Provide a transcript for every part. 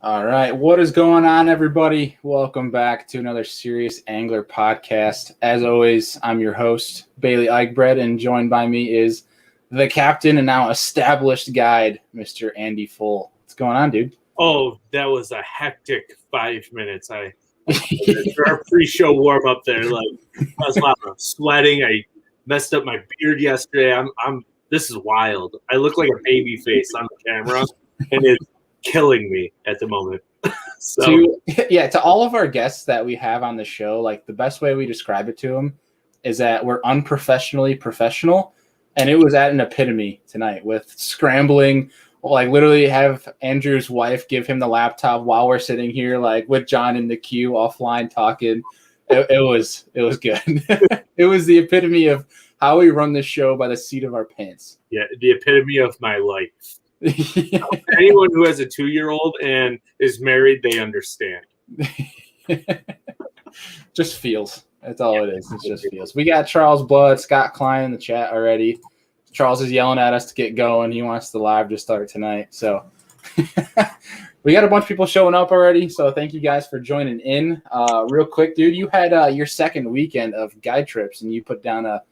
All right. What is going on, everybody? Welcome back to another Serious Angler podcast. As always, I'm your host, Bailey Eichbred, and joined by me is the captain and now established guide, Mr. Andy Full. What's going on, dude? Oh, that was a hectic 5 minutes. I our pre-show warm-up there, like I was sweating. I messed up my beard yesterday. This is wild. I look like a baby face on the camera, and it's killing me at the moment. To all of our guests that we have on the show, like the best way we describe it to them is that we're unprofessionally professional, and it was at an epitome tonight with scrambling. Like literally have Andrew's wife give him the laptop while we're sitting here, like with John in the queue offline talking. It was good. It was the epitome of how we run this show by the seat of our pants. Yeah, the epitome of my life. Anyone who has a 2-year-old and is married, they understand. Just feels. That's all it is. It just feels. We got Charles Blood, Scott Klein in the chat already. Charles is yelling at us to get going. He wants the live to start tonight. So we got a bunch of people showing up already. So thank you guys for joining in. Real quick, dude, you had your second weekend of guide trips, and you put down a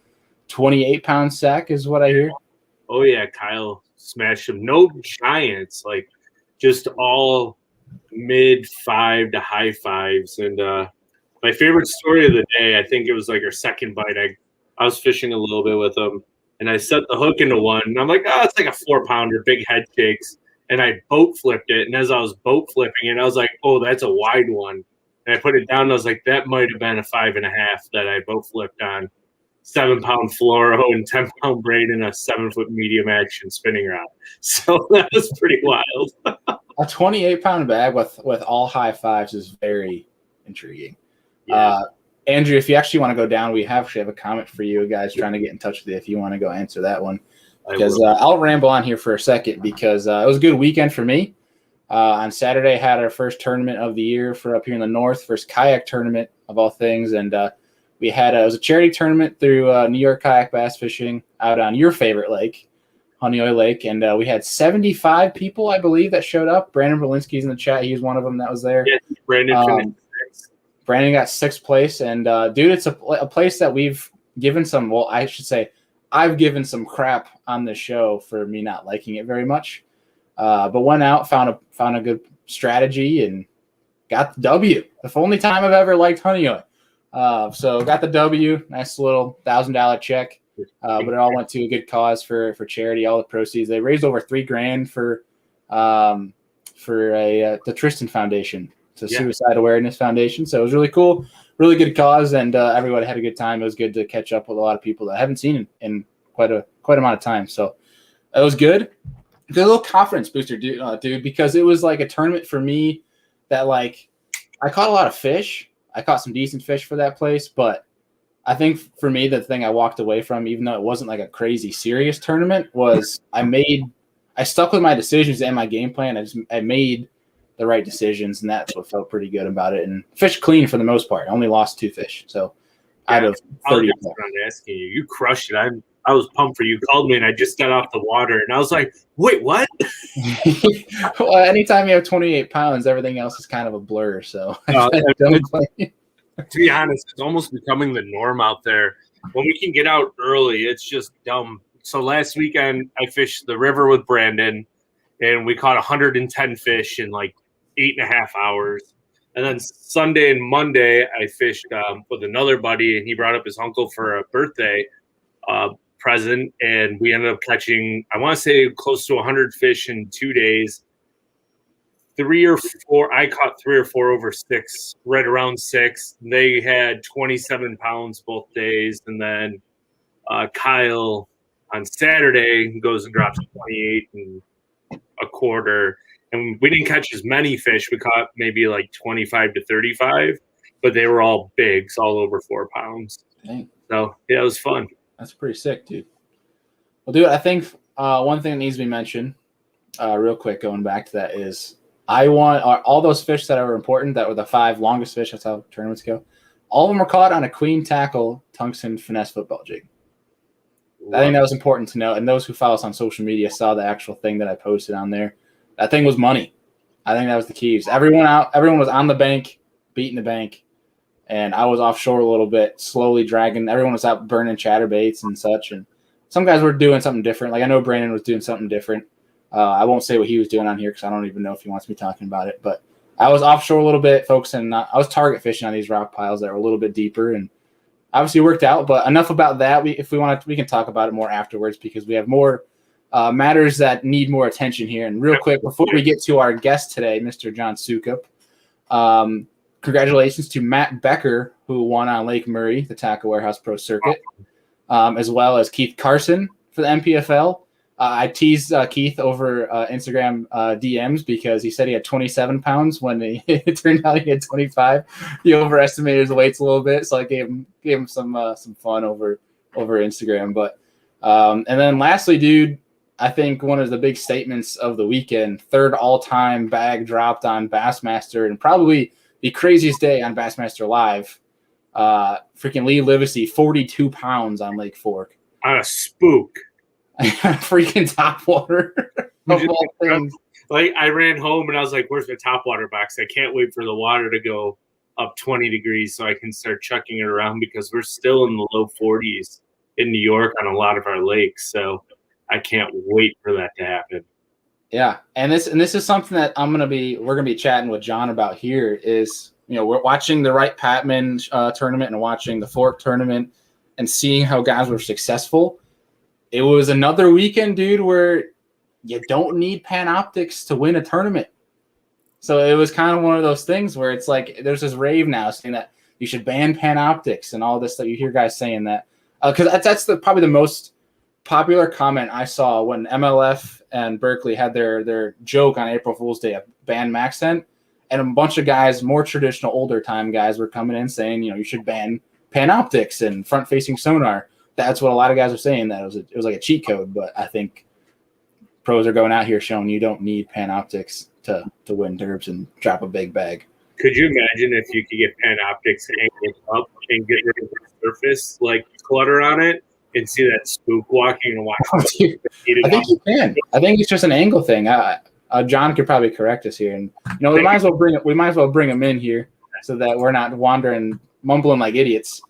28-pound sack is what I hear. Oh, yeah, Kyle smashed them. No giants, like just all mid-5 to high 5s. And my favorite story of the day, I think it was like our second bite. I was fishing a little bit with them. And I set the hook into one, and I'm like, oh, it's like a 4-pounder, big head shakes. And I boat flipped it. And as I was boat flipping it, I was like, oh, that's a wide one. And I put it down, and I was like, that might have been a 5.5 that I boat flipped on. 7-pound fluoro and 10-pound braid and a 7-foot medium action spinning rod. So that was pretty wild. A 28-pound bag with all high 5s is very intriguing. Yeah. Andrew, if you actually want to go down, we actually have a comment for you guys trying to get in touch with you if you want to go answer that one. Because I'll ramble on here for a second because it was a good weekend for me. On Saturday, had our first tournament of the year for up here in the north, first kayak tournament of all things. And we had it was a charity tournament through New York Kayak Bass Fishing out on your favorite lake, Honeoye Lake. And we had 75 people, I believe, that showed up. Brandon Berlinski's in the chat. He was one of them that was there. Yeah, Brandon got 6th place, and dude, it's a place that we've given some. Well, I should say, I've given some crap on the show for me not liking it very much. But went out, found a good strategy, and got the W. The only time I've ever liked Honeoye. So got the W. Nice little $1,000 check. But it all went to a good cause for charity. All the proceeds they raised over $3,000 for the Tristan Foundation. It's a suicide awareness foundation. So it was really cool, really good cause, and everybody had a good time. It was good to catch up with a lot of people that I haven't seen in quite amount of time. So it was good. Good little confidence booster, dude, because it was like a tournament for me that like I caught a lot of fish. I caught some decent fish for that place, but I think for me, the thing I walked away from, even though it wasn't like a crazy serious tournament, was I stuck with my decisions and my game plan. I made the right decisions, and that's what felt pretty good about it. And fish clean for the most part. I only lost 2 fish, so out of 30. I'm asking you, you crushed it. I was pumped for you. You called me, and I just got off the water, and I was like, "Wait, what?" Well, anytime you have 28 pounds, everything else is kind of a blur. So, to be honest, it's almost becoming the norm out there. When we can get out early, it's just dumb. So last weekend, I fished the river with Brandon, and we caught 110 fish in like 8.5 hours. And then Sunday and Monday, I fished with another buddy, and he brought up his uncle for a birthday present. And we ended up catching, I want to say, close to 100 fish in 2 days. 3 or 4, I caught 3 or 4 over 6, right around 6. They had 27 pounds both days. And then Kyle on Saturday goes and drops 28 and a quarter. And we didn't catch as many fish. We caught maybe like 25 to 35, but they were all bigs, all over 4 pounds. Dang. So, yeah, it was fun. That's pretty sick, dude. Well, dude, I think one thing that needs to be mentioned real quick going back to that is I want all those fish that are important, that were the 5 longest fish, that's how tournaments go, all of them were caught on a queen tackle tungsten finesse football jig. I think that was important to know. And those who follow us on social media saw the actual thing that I posted on there. That thing was money. I think that was the keys. Everyone was on the bank, beating the bank, and I was offshore a little bit, slowly dragging. Everyone was out burning chatterbaits and such, and some guys were doing something different. Like I know Brandon was doing something different. I won't say what he was doing on here because I don't even know if he wants me talking about it. But I was offshore a little bit, focusing. I was target fishing on these rock piles that were a little bit deeper, and obviously worked out. But enough about that. If we want to, we can talk about it more afterwards because we have more matters that need more attention here. And real quick, before we get to our guest today, Mr. John Soukup, congratulations to Matt Becker, who won on Lake Murray, the Tackle Warehouse Pro Circuit, as well as Keith Carson for the NPFL. I teased Keith over Instagram DMs because he said he had 27 pounds when it turned out he had 25. He overestimated his weights a little bit, so I gave him some fun over Instagram. But and then lastly, dude, I think one of the big statements of the weekend, third all-time bag dropped on Bassmaster, and probably the craziest day on Bassmaster Live. Freaking Lee Livesey, 42 pounds on Lake Fork. On a spook. Freaking topwater. Like I ran home and I was like, where's the topwater box? I can't wait for the water to go up 20 degrees so I can start chucking it around because we're still in the low 40s in New York on a lot of our lakes. So I can't wait for that to happen. Yeah. And this is something that we're gonna be chatting with John about here is, we're watching the Wright Patman tournament and watching the Fork tournament and seeing how guys were successful. It was another weekend, dude, where you don't need Panoptics to win a tournament. So it was kind of one of those things where it's like there's this rave now saying that you should ban Panoptics and all this stuff. You hear guys saying that because that's probably the most popular comment I saw when MLF and Berkeley had their joke on April Fool's Day of ban Maxent, and a bunch of guys, more traditional, older time guys, were coming in saying, you should ban Panoptics and front-facing sonar. That's what a lot of guys are saying. That it was like a cheat code, but I think pros are going out here showing you don't need Panoptics to win derps and drop a big bag. Could you imagine if you could get Panoptics angled up and get rid of the surface like clutter on it and see that spook walking and watching? I think you can. I think it's just an angle thing. John could probably correct us here, and we might as well bring him in here so that we're not wandering, mumbling like idiots.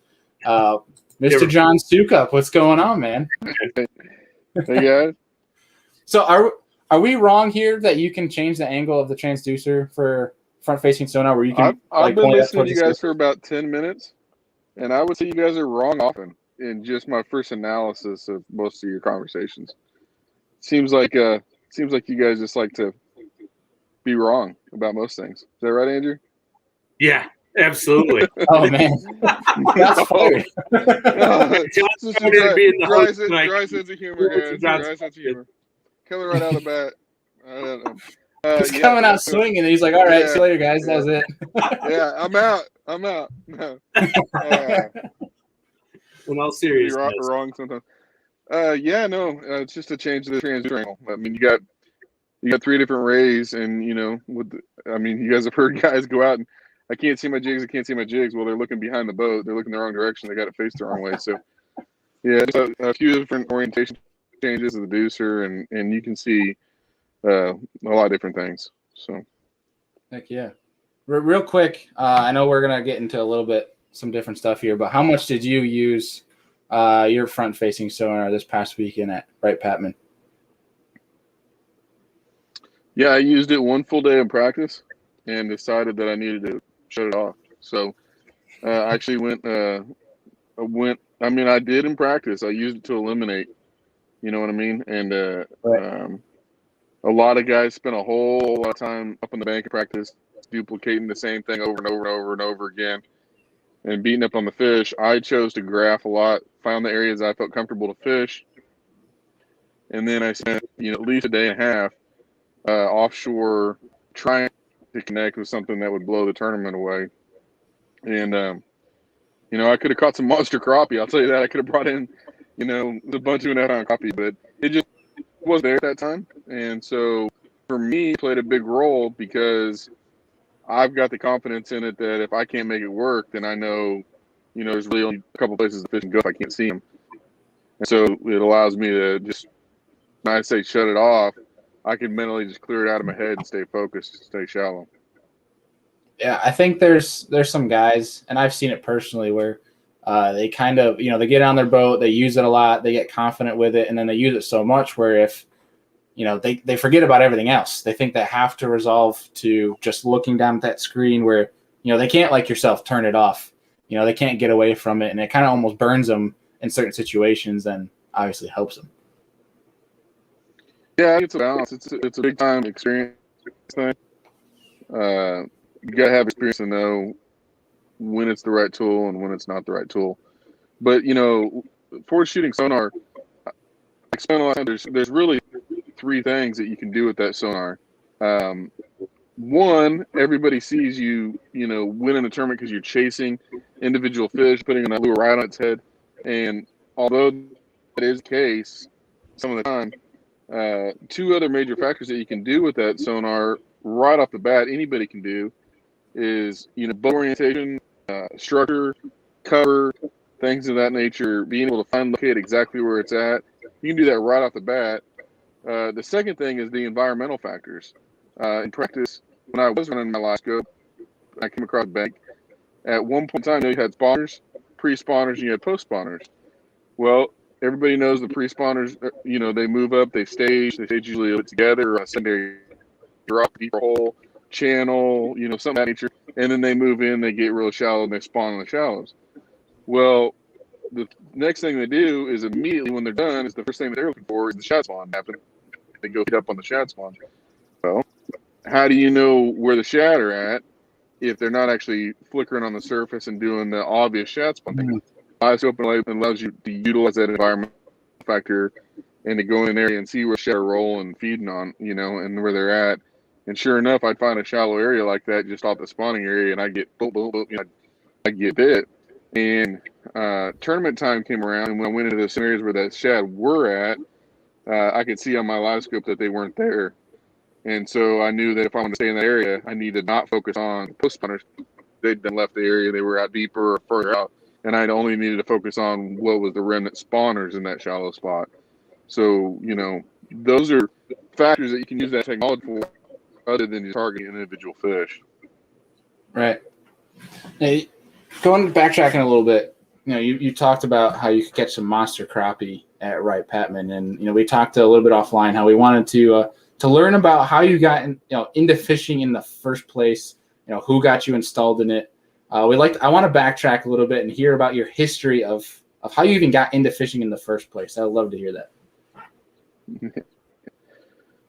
Mr. John Soukup, what's going on, man? Hey guys. So are we wrong here that you can change the angle of the transducer for front-facing sonar where you can? I've been listening to you guys for about 10 minutes, and I would say you guys are wrong often in just my first analysis of most of your conversations. Seems like you guys just like to be wrong about most things. Is that right, Andrew? Yeah. Absolutely. Oh man, that's funny. Dry sense of humor, guys. Dry sense of humor. Coming right out of the bat. I don't know. He's coming out swinging, and he's like, "All right, see you later, guys. That's it." Yeah, I'm out. No. In all seriousness, wrong sometimes. It's just a change to the transducer angle. I mean, you got 3 different rays, and you guys have heard guys go out and I can't see my jigs. Well, they're looking behind the boat. They're looking the wrong direction. They got it faced the wrong way. So, yeah, just a few different orientation changes of the deucer, and you can see a lot of different things. So, heck yeah. Real quick, I know we're gonna get into a little bit some different stuff here, but how much did you use your front-facing sonar this past weekend at Wright Patman? Yeah, I used it one full day in practice and decided that I needed to shut it off. So I actually I did in practice. I used it to eliminate, you know what I mean? And a lot of guys spend a whole lot of time up on the bank in practice duplicating the same thing over and over and over and over again and beating up on the fish. I chose to graph a lot, found the areas I felt comfortable to fish. And then I spent, at least a day and a half offshore trying to connect with something that would blow the tournament away. And, I could have caught some monster crappie. I'll tell you that. I could have brought in, a bunch of net on crappie, but it just wasn't there at that time. And so for me, it played a big role because I've got the confidence in it that if I can't make it work, then I know, there's really only a couple places the fish can go if I can't see them. And so it allows me to just, when I say shut it off, I could mentally just clear it out of my head and stay focused, stay shallow. Yeah, I think there's some guys, and I've seen it personally, where they kind of, they get on their boat, they use it a lot, they get confident with it, and then they use it so much where if, they forget about everything else. They think they have to resolve to just looking down at that screen where, they can't, like yourself, turn it off. They can't get away from it, and it kind of almost burns them in certain situations and obviously helps them. Yeah, it's a balance. It's a big time experience thing. You gotta have experience to know when it's the right tool and when it's not the right tool. But for shooting sonar, I explained a lot of times, there's really three things that you can do with that sonar. One, everybody sees you, winning a tournament because you're chasing individual fish, putting a lure right on its head. And although that is the case some of the time, two other major factors that you can do with that sonar right off the bat, anybody can do, is boat orientation, structure, cover, things of that nature, being able to find, locate exactly where it's at. You can do that right off the bat. The second thing is the environmental factors. In practice, when I was running my last scope, I came across a bank. At one point in time, you had spawners, pre-spawners, and you had post-spawners. Well, everybody knows the pre-spawners, they move up, they stage usually put together, a secondary drop, deeper hole, channel, something of that nature. And then they move in, they get real shallow, and they spawn in the shallows. Well, the next thing they do is immediately when they're done, is the first thing that they're looking for is the shad spawn happen. They go hit up on the shad spawn. Well, how do you know where the shad are at if they're not actually flickering on the surface and doing the obvious shad spawn thing? Open allows you to utilize that environmental factor and to go in there and see where shad are rolling and feeding on, and where they're at. And sure enough, I'd find a shallow area like that just off the spawning area, and I get I get bit. And tournament time came around, and when I went into the scenarios where that shad were at, I could see on my live scope that they weren't there. And so I knew that if I wanted to stay in that area, I needed to not focus on post spawners. They'd been left the area, they were out deeper or further out, and I only needed to focus on what was the remnant spawners in that shallow spot. So, those are factors that you can use that technology for, other than just targeting individual fish. Right. Hey, backtracking a little bit, you talked about how you could catch some monster crappie at Wright Patman, and we talked a little bit offline how we wanted to learn about how you got into fishing in the first place. Who got you installed in it. I want to backtrack a little bit and hear about your history of how you even got into fishing in the first place. I'd love to hear that.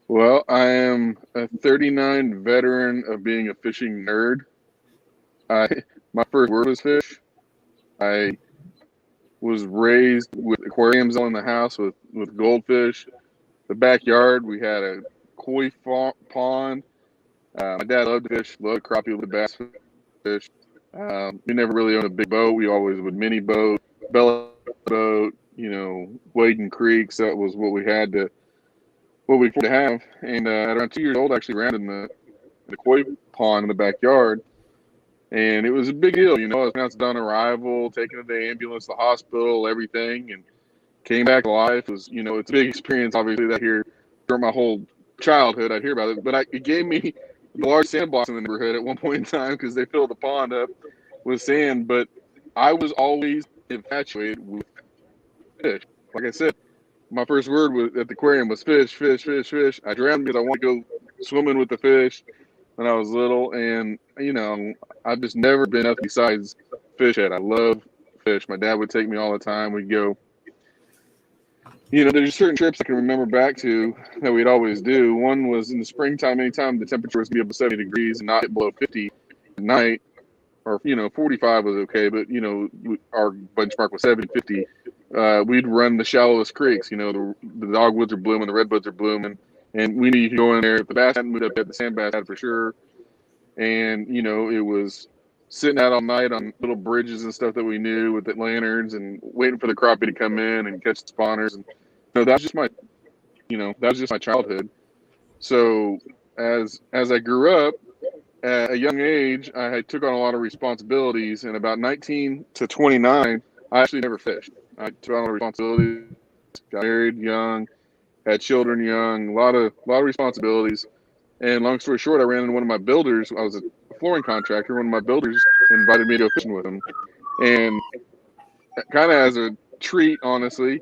Well, I am a 39 veteran of being a fishing nerd. My first word was fish. I was raised with aquariums all in the house with goldfish. The backyard, we had a koi pond. My dad loved to fish, loved crappie, loved bass fish. We never really owned a big boat. We always would mini boat, bella boat, wading creeks. That was what we had to have. And at around 2 years old, I actually ran in the koi pond in the backyard. And it was a big deal, I was announced on arrival, taken to the ambulance, the hospital, everything, and came back alive. It was, it's a big experience, obviously, that here during my whole childhood, I'd hear about it. But it gave me the large sandbox in the neighborhood at one point in time because they filled the pond up with sand. But I was always infatuated with fish. Like I said, my first word at the aquarium was fish, fish, fish, fish. I drowned because I want to go swimming with the fish when I was little. And, I've just never been nothing besides fish head. I love fish. My dad would take me all the time. We'd go. There's certain trips I can remember back to that we'd always do. One was in the springtime, anytime the temperature was going to be above 70 degrees and not below 50 at night, or, 45 was okay, but, our benchmark was 70, 50. We'd run the shallowest creeks. The dogwoods are blooming, the redwoods are blooming, and we knew you could go in there. If the bass hadn't moved up yet, the sand bass had for sure. And, it was sitting out all night on little bridges and stuff that we knew with the lanterns and waiting for the crappie to come in and catch the spawners. And that was just my childhood. So as I grew up at a young age, I took on a lot of responsibilities, and about 19 to 29, I actually never fished. I took on responsibilities, got married young, had children young, a lot of responsibilities. And long story short, I ran into one of my builders. I was a flooring contractor. One of my builders invited me to go fishing with him, and kind of as a treat, honestly.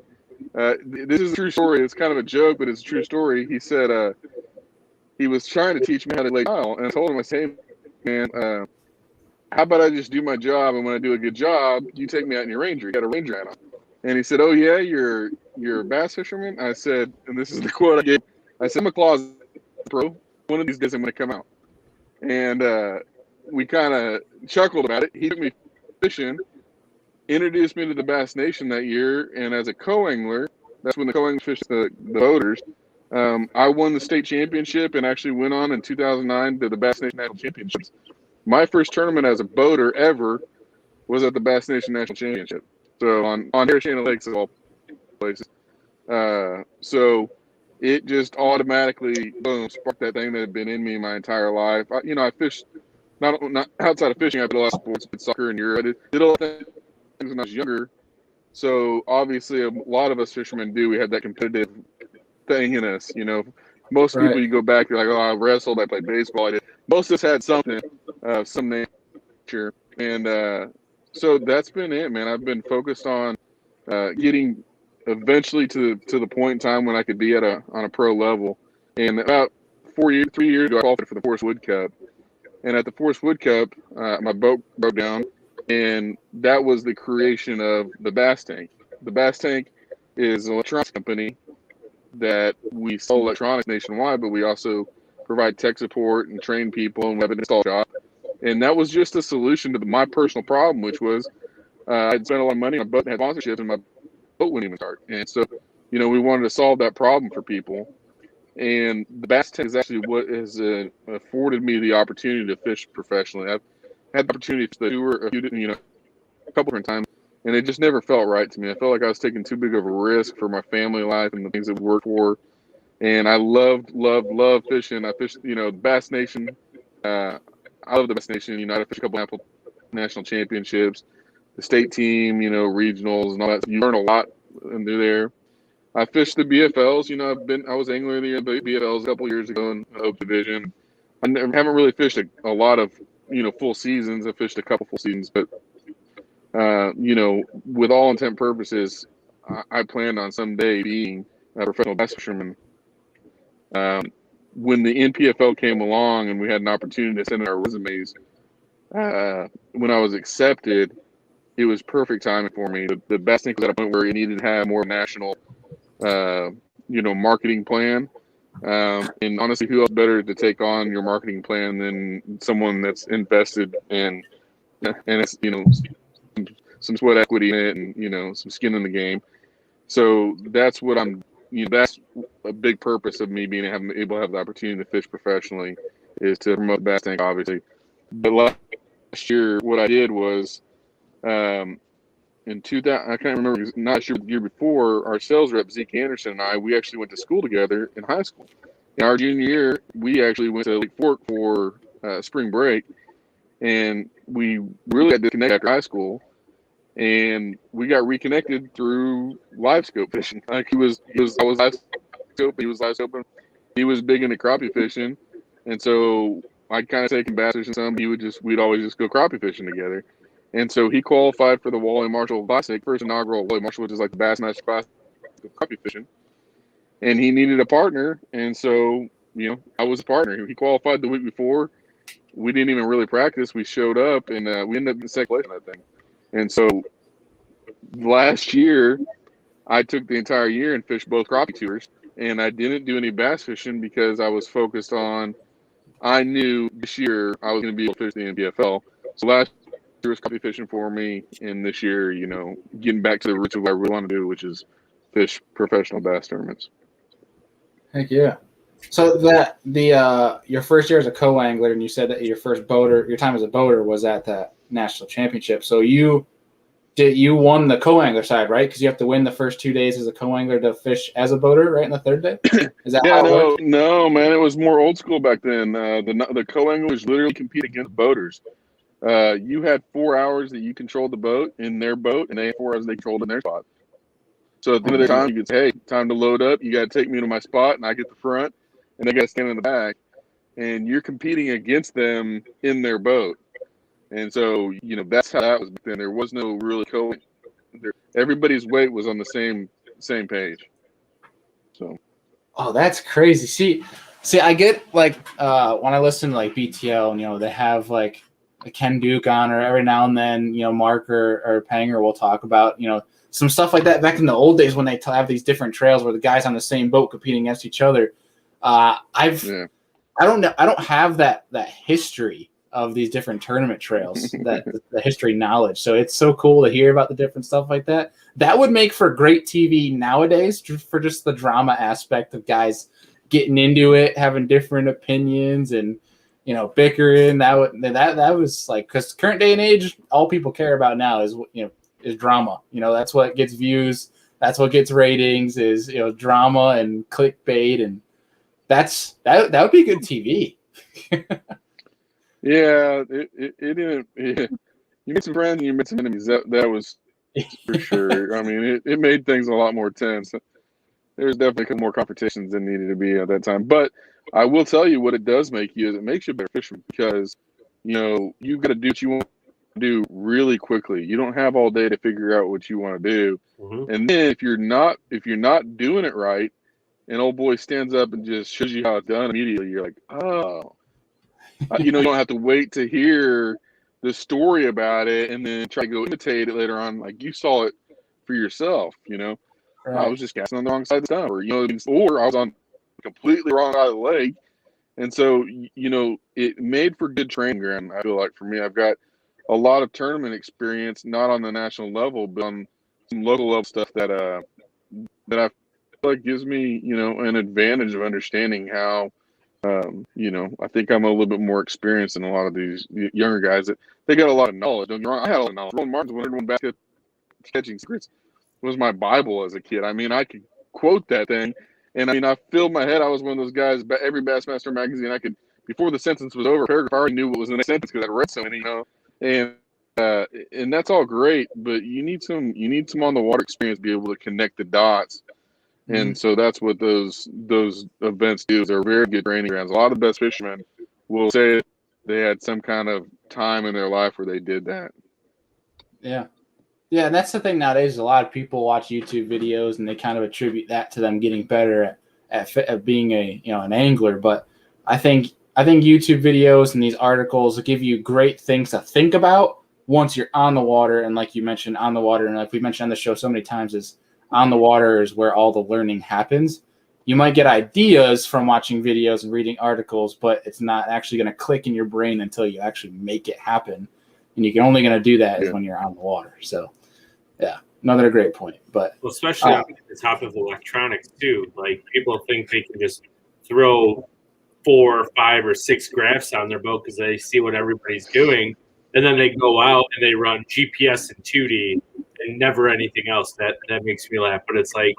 This is a true story. It's kind of a joke, but it's a true story. He said he was trying to teach me how to lay tile, and I told him, I said, "Hey, man, how about I just do my job, and when I do a good job, you take me out in your Ranger. You got a Ranger hat on." And he said, "Oh yeah, you're a bass fisherman?" I said, and this is the quote I gave. I said, "I'm a closet pro. One of these days I'm going to come out." And we kind of chuckled about it. He took me fishing, introduced me to the Bass Nation that year, and as a co-angler, that's when the co-anglers fished the boaters. I won the state championship and actually went on in 2009 to the Bass Nation National Championships. My first tournament as a boater ever was at the Bass Nation National Championship. So on Harris-Shannon Lakes of all places. So it just automatically, boom, sparked that thing that had been in me my entire life. I fished, not outside of fishing, I did a lot of sports, did soccer in Europe. I did a lot of things when I was younger. So obviously a lot of us fishermen do. We have that competitive thing in us, Most people, you go back, you're like, oh, I wrestled, I played baseball, I did. Most of us had something of some nature. And so that's been it, man. I've been focused on getting eventually to the point in time when I could be on a pro level. And about 3 years ago, I qualified for the Forest Wood Cup. And at the Forest Wood Cup, my boat broke down, and that was the creation of the Bass Tank. The Bass Tank is an electronics company that we sell electronics nationwide, but we also provide tech support and train people and web install shop. And that was just a solution to my personal problem, which was I'd spent a lot of money on a boat and had sponsorships, and my boat wouldn't even start. And so, we wanted to solve that problem for people. And the Bass Tank is actually what has afforded me the opportunity to fish professionally. I've had the opportunity to tour a couple different times, and it just never felt right to me. I felt like I was taking too big of a risk for my family life and the things that we work for. And I loved fishing. I fished, the Bass Nation. I love the Bass Nation. I fished a couple of national championships, the state team, regionals and all that. You learn a lot and they're there. I fished the BFLs. I was angler in the BFLs a couple of years ago in the Hope Division. I haven't really fished a lot of, full seasons. I fished a couple full seasons, but, with all intent purposes, I planned on someday being a professional bass fisherman. When the NPFL came along and we had an opportunity to send in our resumes, when I was accepted, it was perfect timing for me. The Bass Tank was at a point where it needed to have more national, marketing plan. And honestly, who else better to take on your marketing plan than someone that's invested and it's, some sweat equity in it and, some skin in the game. So that's what that's a big purpose of me being able to have the opportunity to fish professionally is to promote the Bass Tank, obviously. But last year, what I did was, in 2000, I can't remember, not sure, the year before, our sales rep, Zeke Anderson, and I, we actually went to school together in high school. In our junior year, we actually went to Lake Fork for spring break, and we really had to connect after high school, and we got reconnected through live scope fishing. Like I was live scope, he was live scoping. He was big into crappie fishing, and so I'd kind of take him bass fishing some. We'd always just go crappie fishing together. And so he qualified for the Wally Marshall Classic, first inaugural Wally Marshall, which is like the Bassmaster Classic of crappie fishing. And he needed a partner, and so I was a partner. He qualified the week before. We didn't even really practice. We showed up, and we ended up in second place on that thing. And so last year, I took the entire year and fished both crappie tours, and I didn't do any bass fishing because I was focused on. I knew this year I was going to be able to fish the NPFL. So last year was crappie fishing for me, and this year, getting back to the roots of what I really want to do, which is fish professional bass tournaments. Heck yeah! So your first year as a co-angler, and you said that your time as a boater was at the national championship. So you won the co-angler side, right? Because you have to win the first 2 days as a co-angler to fish as a boater, right? In the third day, is that how it worked? No, man, it was more old school back then. The co-anglers literally compete against boaters. You had 4 hours that you controlled the boat in their boat, and they had 4 hours they controlled in their spot. So at the end of the time, you can say, hey, time to load up. You got to take me to my spot, and I get the front, and they got to stand in the back. And you're competing against them in their boat. And so, that's how that was back then. There was no really everybody's weight was on the same page. So. Oh, that's crazy. See, I get like when I listen to like BTO, and they have like a Ken Duke on, or every now and then, Mark or Panger will talk about, some stuff like that back in the old days when they have these different trails where the guys on the same boat competing against each other. I don't know. I don't have that history of these different tournament trails, that the history knowledge. So it's so cool to hear about the different stuff like that. That would make for great TV nowadays, for just the drama aspect of guys getting into it, having different opinions, and bickering. That was like, because current day and age, all people care about now is drama. That's what gets views. That's what gets ratings. Is drama and clickbait, and that would be good TV. Yeah, it didn't. Yeah. You made some friends and you made some enemies. That was for sure. I mean, it made things a lot more tense. There's definitely more competitions than needed to be at that time. But I will tell you what it does make you is it makes you a better fisherman, because you've got to do what you want to do really quickly. You don't have all day to figure out what you want to do. Mm-hmm. And then if you're not doing it right, and old boy stands up and just shows you how it's done immediately, you're like, oh. You don't have to wait to hear the story about it and then try to go imitate it later on. Like, you saw it for yourself, Right. I was just casting on the wrong side of the stump, or I was on completely wrong side of the lake. And so, it made for good training ground. I feel like for me, I've got a lot of tournament experience, not on the national level, but on some local level stuff that I feel like gives me, an advantage of understanding how, I think I'm a little bit more experienced than a lot of these younger guys that they got a lot of knowledge. Don't get me wrong, I had a lot of knowledge. Roland Martin's 101 basket catching secrets was my Bible as a kid. I mean, I could quote that thing, and I filled my head. I was one of those guys. Every Bassmaster magazine, I could, before the sentence was over, paragraph, I already knew what was in the next sentence because I read so many, and that's all great, but you need some on the water experience to be able to connect the dots. And so that's what those events do. They're very good training grounds. A lot of the best fishermen will say they had some kind of time in their life where they did that. Yeah. Yeah, and that's the thing nowadays. A lot of people watch YouTube videos and they kind of attribute that to them getting better at being an angler. But I think YouTube videos and these articles will give you great things to think about once you're on the water. And like you mentioned, on the water, and like we mentioned on the show so many times, is on the water is where all the learning happens. You might get ideas from watching videos and reading articles, but it's not actually going to click in your brain until you actually make it happen. And you're only going to do that is when you're on the water. So, yeah, another great point. But especially on the top of electronics too. Like, people think they can just throw 4 or 5 or 6 graphs on their boat because they see what everybody's doing, and then they go out and they run GPS and 2D and never anything else. That makes me laugh. But it's like,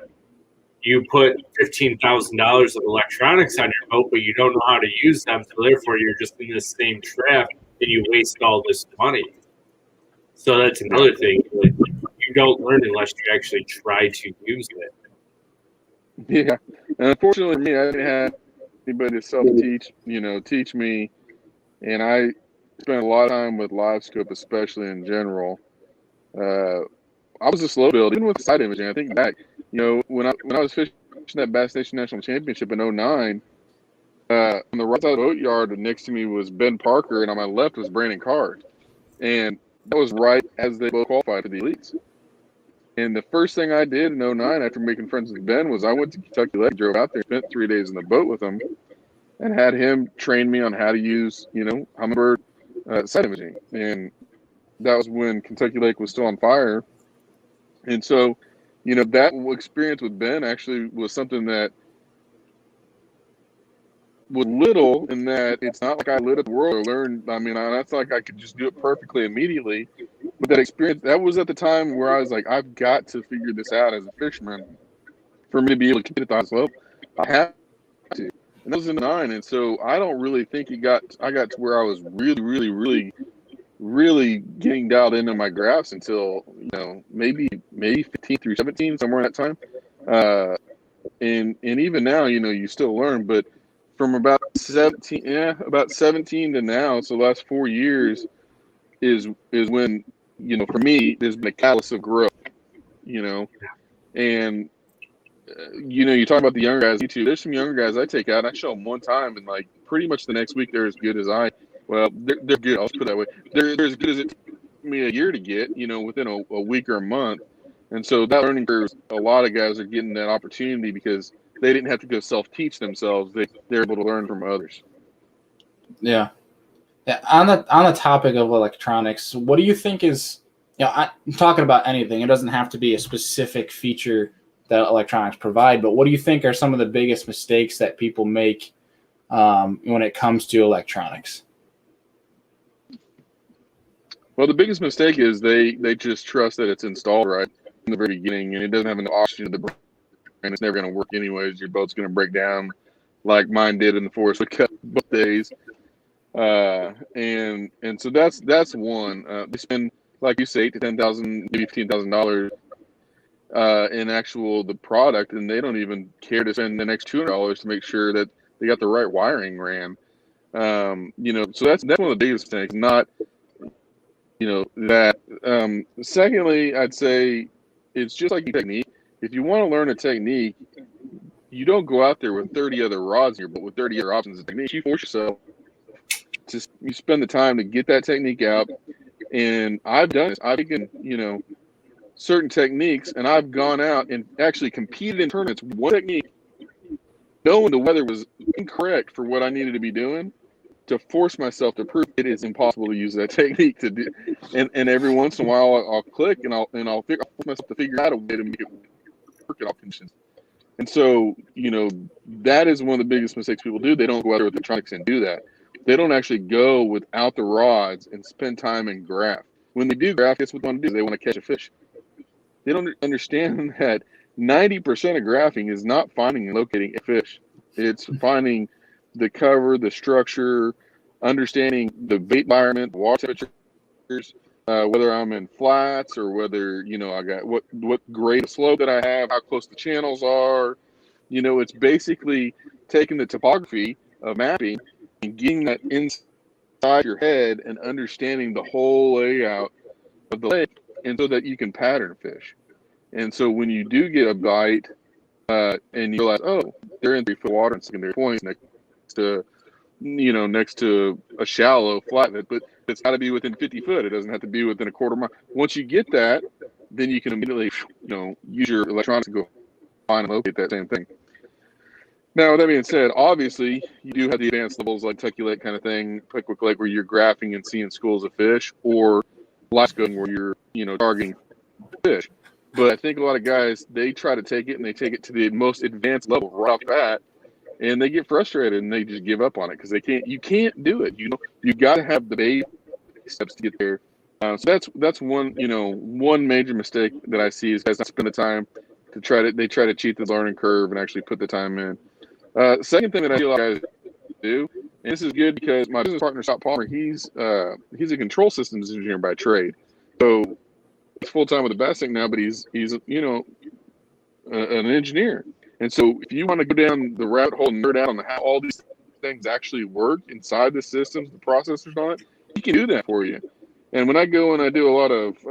you put $15,000 of electronics on your boat, but you don't know how to use them, so therefore you're just in this same trap and you waste all this money. So that's another thing. Like, you don't learn unless you actually try to use it. Yeah, and unfortunately for me, I didn't have anybody to self-teach, teach me, and I spent a lot of time with LiveScope, especially in general. I was a slow build, even with side imaging. I think back, when I was fishing that Bass Nation National Championship in 2009, on the right side of the boat yard next to me was Ben Parker, and on my left was Brandon Card. And that was right as they both qualified for the elites. And the first thing I did in 2009 after making friends with Ben was I went to Kentucky Lake, drove out there, spent 3 days in the boat with him, and had him train me on how to use, Humminbird side imaging. And that was when Kentucky Lake was still on fire. And so, that experience with Ben actually was something that was little, in that it's not like I lit up the world or learned. I mean, that's like I could just do it perfectly immediately. But that experience, that was at the time where I was like, I've got to figure this out as a fisherman for me to be able to get at the highest level. I have to. And that was in 2009. And so I don't really think I got to where I was really, really, really, really getting dialed into my graphs until, maybe maybe 15 through 17, somewhere in that time. And even now, you still learn, but from about 17 to now, so the last 4 years is when, for me, there's been a catalyst of growth, and you talk about the younger guys, YouTube, there's some younger guys I take out, I show them one time, and like pretty much the next week they're as good as they're good, I'll put it that way. They're as good as it took me a year to get, within a week or a month. And so that learning curve, a lot of guys are getting that opportunity because they didn't have to go self-teach themselves. They're able to learn from others. Yeah. Yeah. On the topic of electronics, what do you think is, I'm talking about anything. It doesn't have to be a specific feature that electronics provide, but what do you think are some of the biggest mistakes that people make when it comes to electronics? Well, the biggest mistake is they just trust that it's installed right in the very beginning, and it doesn't have an oxygen to the brain. It's never going to work anyways. Your boat's going to break down like mine did in the forest both days. And so that's one. They spend, like you say, $8,000 to $10,000, maybe $15,000 in the product, and they don't even care to spend the next $200 to make sure that they got the right wiring ran. So that's one of the biggest mistakes. Not that. Secondly, I'd say it's just like technique. If you want to learn a technique, you don't go out there with 30 other rods in your boat with 30 other options of technique. You force yourself you spend the time to get that technique out. And I've done this. I've taken, certain techniques, and I've gone out and actually competed in tournaments with one technique, knowing the weather was incorrect for what I needed to be doing, to force myself to prove it is impossible to use that technique to do. And every once in a while I'll click and I'll force myself to figure out a way to make it work in all conditions. And so, that is one of the biggest mistakes people do. They don't go out there with electronics and do that. They don't actually go without the rods and spend time and graph. When they do graph, guess what they want to do? They want to catch a fish. They don't understand that 90% of graphing is not finding and locating a fish. It's finding the cover, the structure, understanding the bait environment, water temperatures, whether I'm in flats or whether, I got what grade of slope that I have, how close the channels are. It's basically taking the topography of mapping and getting that inside your head and understanding the whole layout of the lake, and so that you can pattern fish. And so when you do get a bite and you realize, oh, they're in 3 foot water in secondary points next to a shallow flatnet, but it's got to be within 50 foot. It doesn't have to be within a quarter mile. Once you get that, then you can immediately, use your electronics to go find and locate that same thing. Now, with that being said, obviously, you do have the advanced levels like Tucky Lake kind of thing, Pickwick Lake, where you're graphing and seeing schools of fish, or Alaska, where you're, targeting fish. But I think a lot of guys, they try to take it and they take it to the most advanced level right off the bat, and they get frustrated and they just give up on it because you can't do it. You got to have the basic steps to get there. So that's one, one major mistake that I see is guys not spend the time they try to cheat the learning curve and actually put the time in. Second thing that I feel like guys do, and this is good because my business partner, Scott Palmer, he's a control systems engineer by trade. So he's full-time with the Bass Tank now, but he's an engineer. And so if you want to go down the rabbit hole and nerd out on how all these things actually work inside the systems, the processors on it, he can do that for you. And when I go and I do a lot of,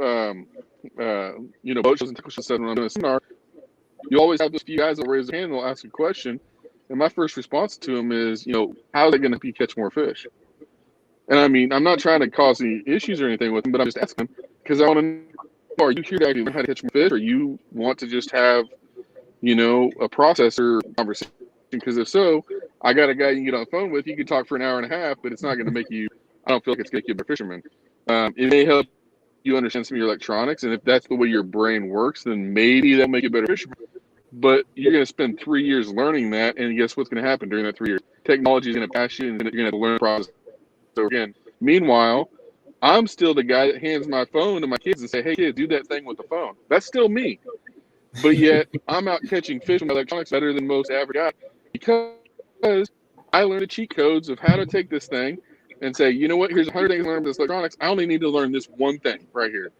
boat shows and technical stuff when I'm doing a seminar, you always have those few guys that will raise their hand and they'll ask a question. And my first response to them is, how is it going to help you catch more fish? And I mean, I'm not trying to cause any issues or anything with them, but I'm just asking because I want to know, are you here to actually learn how to catch more fish, or you want to just have, a processor conversation? Because if so, I got a guy you can get on the phone with. You can talk for an hour and a half, but it's not going to make you, I don't feel like it's going to make you a better fisherman. It may help you understand some of your electronics, and if that's the way your brain works, then maybe that'll make you a better fisherman. But you're going to spend 3 years learning that, and guess what's going to happen during that 3 years? Technology is going to pass you, and you're going to have to learn the process over again. Meanwhile, I'm still the guy that hands my phone to my kids and say, hey, kids, do that thing with the phone. That's still me. But yet, I'm out catching fish with electronics better than most average guys because I learned the cheat codes of how to take this thing and say, you know what, here's 100 things to learn about this electronics. I only need to learn this one thing right here.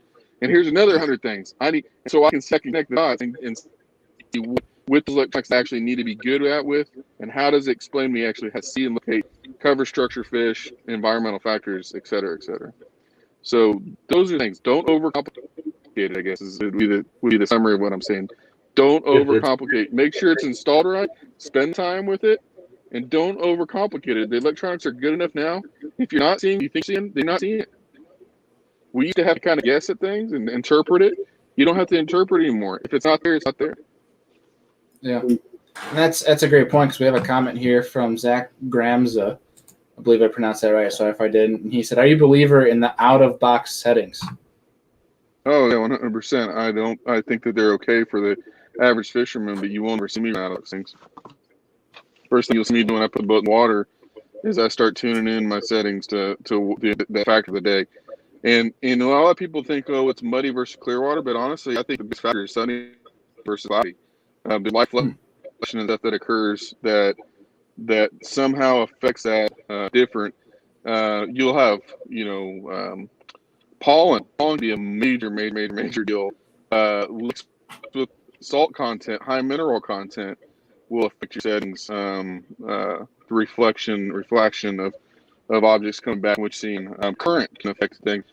And here's another 100 things I need, so I can connect the dots and see what the electronics actually need to be good at with, and how does it explain me actually how to see and locate cover structure, fish, environmental factors, et cetera, et cetera. So those are things. Don't overcomplicate it, I guess, would be the summary of what I'm saying. Don't overcomplicate. Make sure it's installed right. Spend time with it, and don't overcomplicate it. The electronics are good enough now. If you're not seeing, you think seeing, they're not seeing it. We used to have to kind of guess at things and interpret it. You don't have to interpret anymore. If it's not there, it's not there. Yeah, and that's a great point, because we have a comment here from Zach Gramza. I believe I pronounced that right. Sorry if I didn't. And he said, "Are you a believer in the out-of-box settings?" Oh yeah, 100%. I think that they're okay for the average fisherman, but you won't ever see me out of those things. First thing you'll see me doing when I put the boat in the water is I start tuning in my settings to the factor of the day. And a lot of people think, oh, it's muddy versus clear water, but honestly, I think the biggest factor is sunny versus cloudy. The light fluctuation and stuff that occurs that somehow affects that different. You'll have, pollen be a major deal. With salt content, high mineral content will affect your settings. The reflection of objects coming back, which seen current can affect things.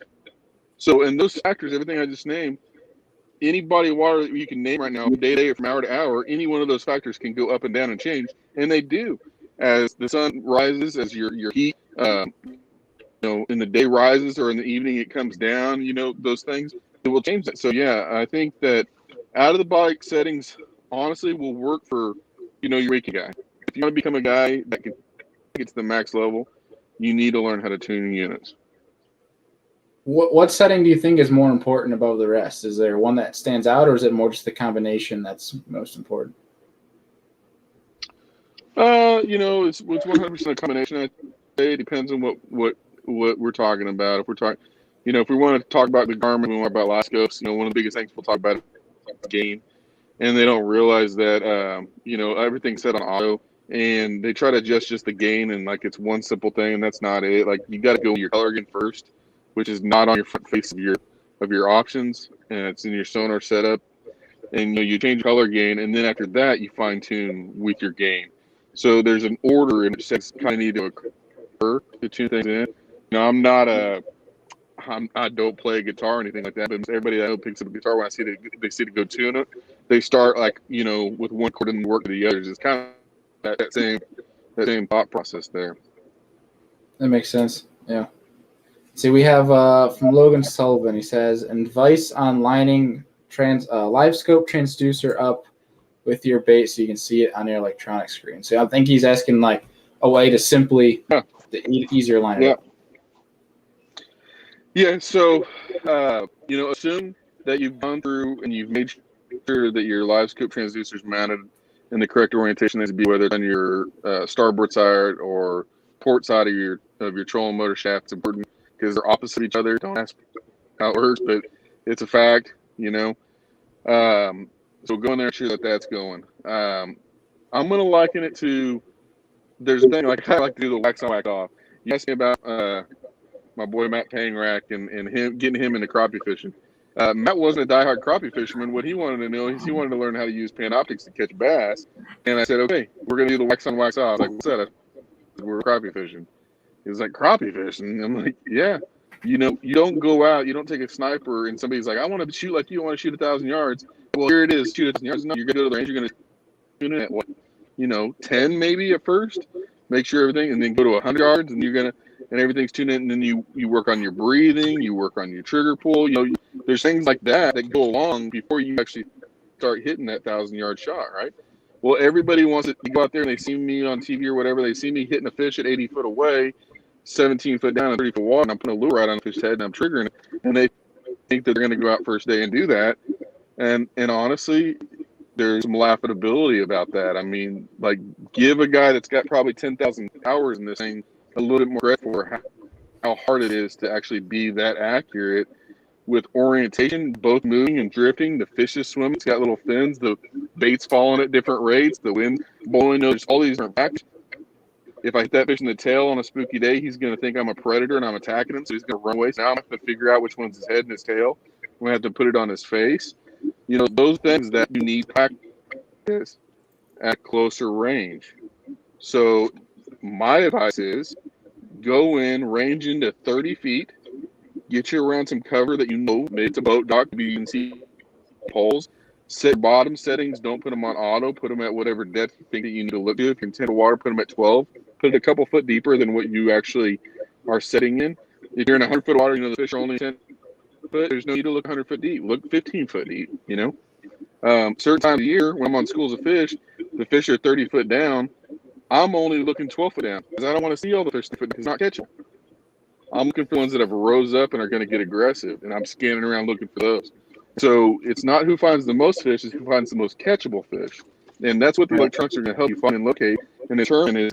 So in those factors, everything I just named, any body of water that you can name right now, day to day or from hour to hour, any one of those factors can go up and down and change, and they do. As the sun rises, as your heat, in the day rises, or in the evening it comes down, those things, it will change that. So yeah, I think that out of the box settings honestly will work for, your waking guy. If you want to become a guy that can get to the max level, you need to learn how to tune units. What setting do you think is more important above the rest? Is there one that stands out, or is it more just the combination that's most important? It's 100% a combination. I say it depends on what we're talking about. If we're talking, if we want to talk about the Garmin, we want to talk about Lascos. One of the biggest things we'll talk about is gain, and they don't realize that everything's set on auto, and they try to adjust just the gain, and like it's one simple thing, and that's not it. Like you got to go with your color gain first, which is not on your front face of your options, and it's in your sonar setup. And you change color gain, and then after that you fine tune with your gain. So there's an order in which things kind of need to occur to tune things in. I don't play guitar or anything like that, but everybody I know picks up a guitar when they see to go tune it. They start with one chord and work to the others. It's kind of that same thought process there. That makes sense. Yeah. See, we have from Logan Sullivan. He says, advice on lining live scope transducer up with your bait so you can see it on your electronic screen. So I think he's asking like a way to simply easier line it up. Yeah, so assume that you've gone through and you've made sure that your live scope transducer is mounted in the correct orientation, as to be whether it's on your starboard side or port side of your trolling motor shaft. It's important because they're opposite each other. Don't ask how it works, but it's a fact, So go in there and sure that's going. I'm going to liken it to, there's a thing like I like to do the wax on, wax off. You asked me about my boy Matt Pangrack and him getting him into crappie fishing. Matt wasn't a diehard crappie fisherman. What he wanted to know is he wanted to learn how to use Panoptics to catch bass. And I said, okay, we're going to do the wax on, wax off. I was like, what's that? We're crappie fishing. He was like, crappie fishing? I'm like, yeah. You don't go out, you don't take a sniper and somebody's like, I want to shoot like you want to shoot 1,000 yards. Well, here it is, shoot 1,000 yards. No, you're going to go to the range, you're going to shoot it at 10 maybe at first. Make sure everything, and then go to 100 yards, and and everything's tuned in, and then you work on your breathing, you work on your trigger pull. There's things like that go along before you actually start hitting that 1,000-yard shot, right? Well, everybody wants to go out there and they see me on TV or whatever. They see me hitting a fish at 80 foot away, 17 foot down and 30 foot water, and I'm putting a lure right on the fish's head and I'm triggering it. And they think that they're going to go out first day and do that. And honestly, there's some laughability about that. I mean, like, give a guy that's got probably 10,000 hours in this thing a little bit more credit for how hard it is to actually be that accurate with orientation, both moving and drifting. The fish is swimming. It's got little fins. The bait's falling at different rates. The wind blowing. There's all these different factors. If I hit that fish in the tail on a spooky day, he's going to think I'm a predator and I'm attacking him, so he's going to run away. So now I'm going to figure out which one's his head and his tail. We have to put it on his face. You know, those things that you need practice at closer range. So my advice is go in, range into 30 feet, get you around some cover that you know, maybe it's a boat dock, maybe you can see poles. Set bottom settings, don't put them on auto, put them at whatever depth you think that you need to look to. If you're in 10 water, put them at 12. Put it a couple foot deeper than what you actually are setting in. If you're in 100-foot water, you know the fish are only 10 foot, there's no need to look 100 foot deep. Look 15 foot deep, you know. Certain times of year when I'm on schools of fish, the fish are 30 foot down. I'm only looking 12 foot down because I don't want to see all the fish because it's not catching. I'm looking for ones that have rose up and are going to get aggressive, and I'm scanning around looking for those. So it's not who finds the most fish, it's who finds the most catchable fish. And that's what the electronics are going to help you find and locate and determine is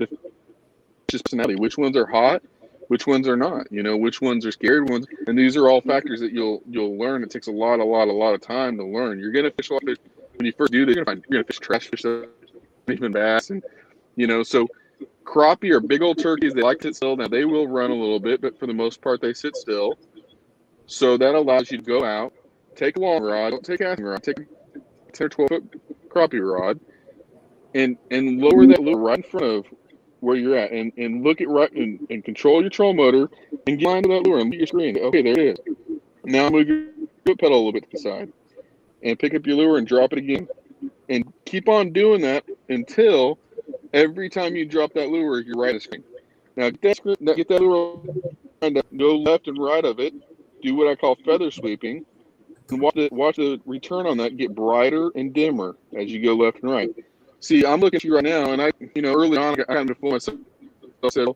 just personality. Which ones are hot, which ones are not, you know, which ones are scared ones. And these are all factors that you'll learn. It takes a lot of time to learn. You're going to fish a lot of fish. When you first do this, you're going to fish trash fish, even bass. And, you know, so crappie are big old turkeys. They like to sit still. Now, they will run a little bit, but for the most part, they sit still. So that allows you to go out, take a long rod, don't take a casting rod, take a 10 or 12 foot crappie rod, and lower that lure right in front of where you're at, and look at right and control your trolling motor and get onto that lure and look at your screen. Okay, there it is. Now move your foot pedal a little bit to the side and pick up your lure and drop it again, and keep on doing that until every time you drop that lure, you're right of the screen. Now get that lure, go left and right of it. Do what I call feather sweeping. And watch the return on that get brighter and dimmer as you go left and right. See, I'm looking at you right now, and early on, I kind of fool myself. I said